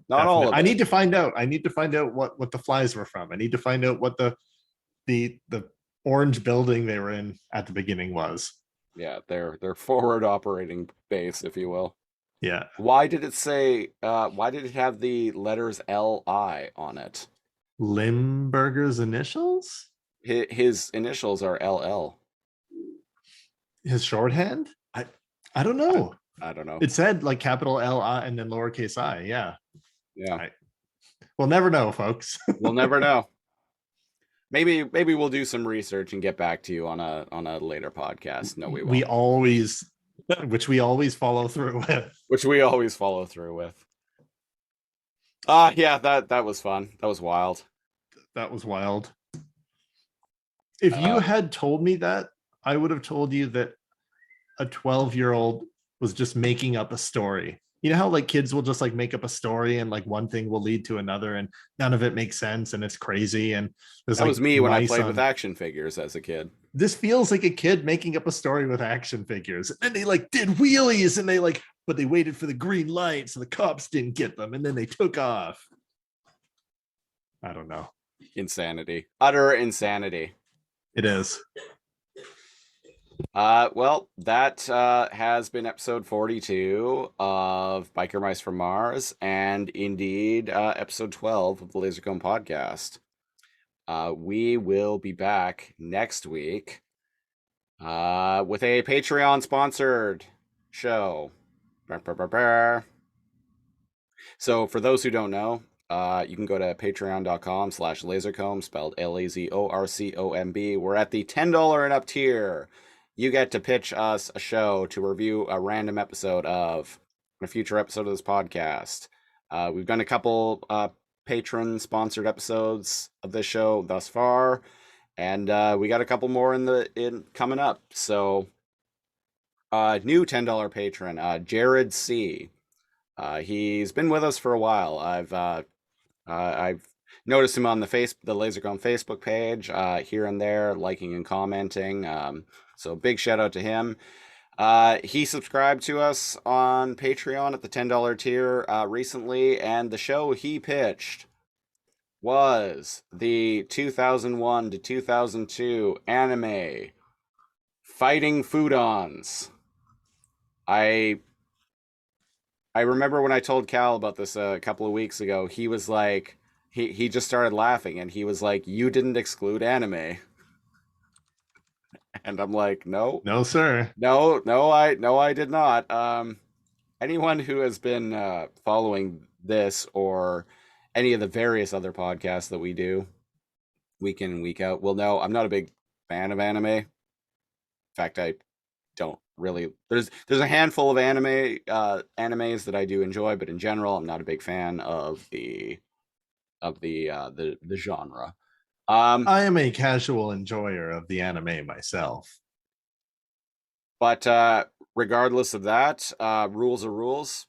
Not all of it. I need to find out. I need to find out what the flies were from. I need to find out what the orange building they were in at the beginning was. Yeah, their forward operating base, if you will. Yeah. Why did it say? Why did it have the letters LI on it? Limburger's initials? His initials are LL. His shorthand? I don't know. I don't know. It said like capital L I and then lowercase I. Yeah. Yeah. We'll never know, folks. We'll never know. Maybe we'll do some research and get back to you on a later podcast. No, we won't. Which we always follow through with. Which we always follow through with. Yeah, that was fun. That was wild. That was wild. If you had told me that, I would have told you that a 12-year-old was just making up a story. You know how like kids will just like make up a story and like one thing will lead to another and none of it makes sense and it's crazy. And that was me when I played with action figures as a kid. This feels like a kid making up a story with action figures. And they like did wheelies and but they waited for the green light so the cops didn't get them and then they took off. I don't know. Insanity. Utter insanity. It is. Well, that has been episode 42 of Biker Mice from Mars, and indeed episode 12 of the LaserComb podcast. We will be back next week with a Patreon sponsored show. So for those who don't know, you can go to patreon.com/lasercomb, spelled LAZORCOMB. We're at the $10 and up tier. You get to pitch us a show to review a random episode of a future episode of this podcast. We've done a couple patron sponsored episodes of this show thus far, and we got a couple more in coming up. So new $10 patron, Jared C. He's been with us for a while. I've noticed him on the LaserComb Facebook page here and there, liking and commenting. So big shout out to him. He subscribed to us on Patreon at the $10 tier recently, and the show he pitched was the 2001 to 2002 anime Fighting Foodons. I remember when I told Cal about this a couple of weeks ago, he was like, he just started laughing and he was like, "You didn't exclude anime." And I'm like, "No, No, sir. no, I did not." Anyone who has been following this or any of the various other podcasts that we do week in and week out will know I'm not a big fan of anime. In fact, I don't really. There's a handful of animes that I do enjoy, but in general, I'm not a big fan of the genre. I am a casual enjoyer of the anime myself. But regardless of that, rules are rules.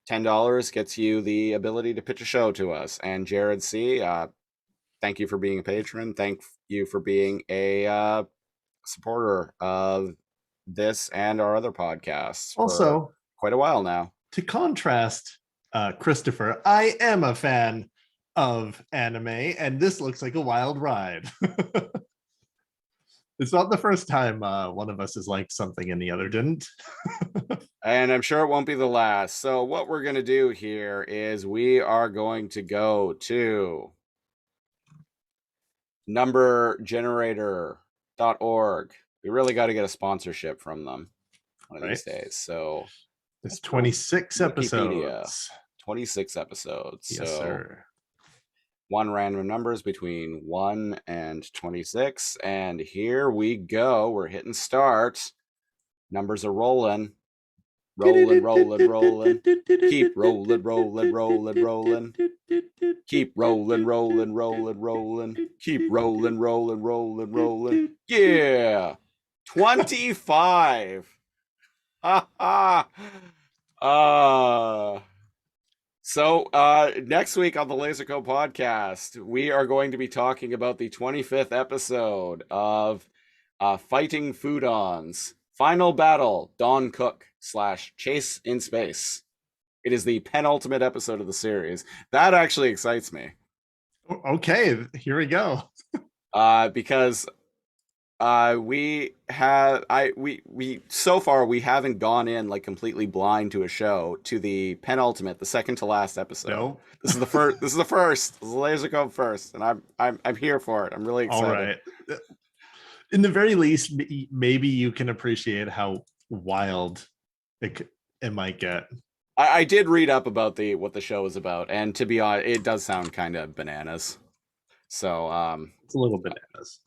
$10 gets you the ability to pitch a show to us. And Jared C, thank you for being a patron. Thank you for being a supporter of this and our other podcasts for Also, quite a while now. to contrast, Christopher, I am a fan of anime, and this looks like a wild ride. It's not the first time one of us has liked something and the other didn't. And I'm sure it won't be the last. So what we're going to do here is we are going to go to numbergenerator.org. We really got to get a sponsorship from them one of these days. So it's 26 Wikipedia. episodes. 26 episodes. Yes, so sir. one random numbers between 1 and 26. And here we go. We're hitting start. Numbers are rolling. Rolling. Keep rolling. Keep rolling. Keep rolling. Yeah. 25. So next week on the LaserCo podcast, we are going to be talking about the 25th episode of Fighting Foodons. Final Battle, Dawn Cook / Chase in Space. It is the penultimate episode of the series. That actually excites me. Okay, here we go. Because we so far we haven't gone in like completely blind to a show to the penultimate, the second to last episode. No. This is the first. This is the first. This is LaserCo first, and I'm here for it. I'm really excited. All right. In the very least, maybe you can appreciate how wild it might get. I did read up about what the show is about, and to be honest, it does sound kind of bananas. So it's a little bananas.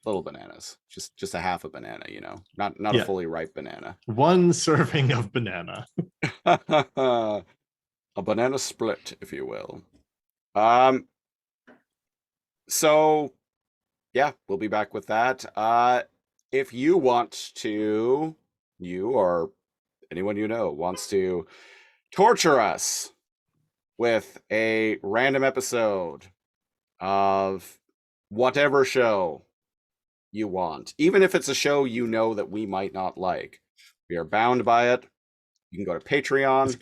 Little bananas, just a half a banana, not a fully ripe banana. One serving of banana. A banana split, if you will. So yeah, we'll be back with that. If you want to, you or anyone you know wants to torture us with a random episode of whatever show you want, even if it's a show you know that we might not like, we are bound by it. You can go to Patreon. It's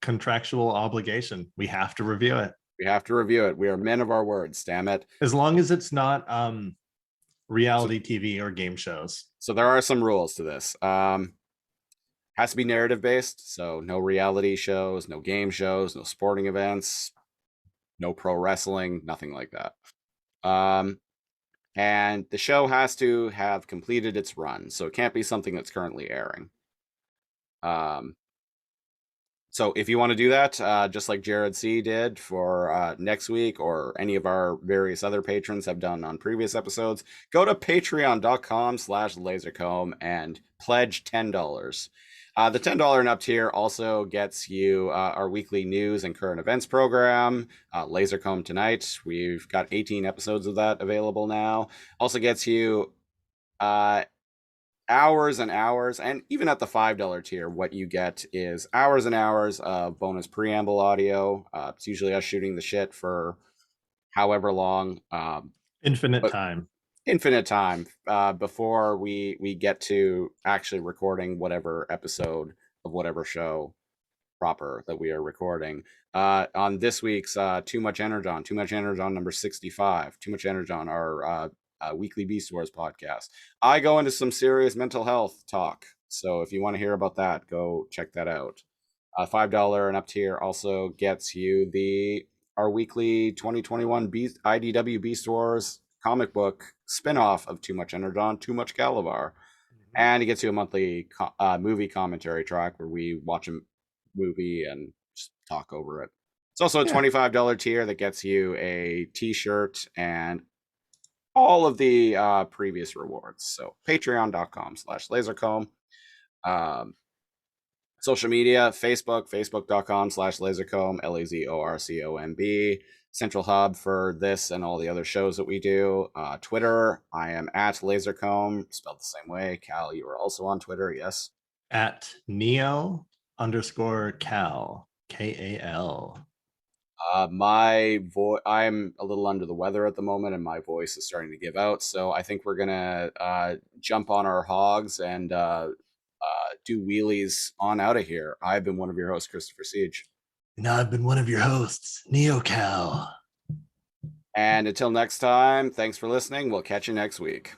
contractual obligation. We have to review it. We have to review it. We are men of our words, damn it. As long as it's not reality TV or game shows. So there are some rules to this. Has to be narrative based, so no reality shows, no game shows, no sporting events, no pro wrestling, nothing like that. And the show has to have completed its run, so it can't be something that's currently airing. So if you want to do that, just like Jared C did for next week, or any of our various other patrons have done on previous episodes, go to patreon.com/lasercomb and pledge $10. The $10 and up tier also gets you our weekly news and current events program, Lasercomb Tonight. We've got 18 episodes of that available now. Also gets you hours and hours, and even at the $5 tier, what you get is hours and hours of bonus preamble audio. It's usually us shooting the shit for however long. Infinite time before we get to actually recording whatever episode of whatever show proper that we are recording. On this week's Too Much Energon number 65, Too Much Energon, our weekly Beast Wars podcast. I go into some serious mental health talk. So if you want to hear about that, go check that out. $5 and up tier also gets you our weekly 2021 IDW Beast Wars comic book spinoff of Too Much Energon, Too Much Calabar. And it gets you a monthly movie commentary track where we watch a movie and just talk over it. It's also a $25 tier that gets you a t-shirt and all of the previous rewards. So patreon.com/lasercomb. Social media, facebook.com/lasercomb, LAZORCOMB. Central hub for this and all the other shows that we do. Twitter, I am at lasercomb, spelled the same way. Cal, you are also on Twitter, yes? At Neo_Cal, KAL. I'm a little under the weather at the moment, and my voice is starting to give out. So I think we're gonna jump on our hogs and do wheelies on out of here. I've been one of your hosts, Christopher Siege. And I've been one of your hosts, NeoCal. And until next time, thanks for listening. We'll catch you next week.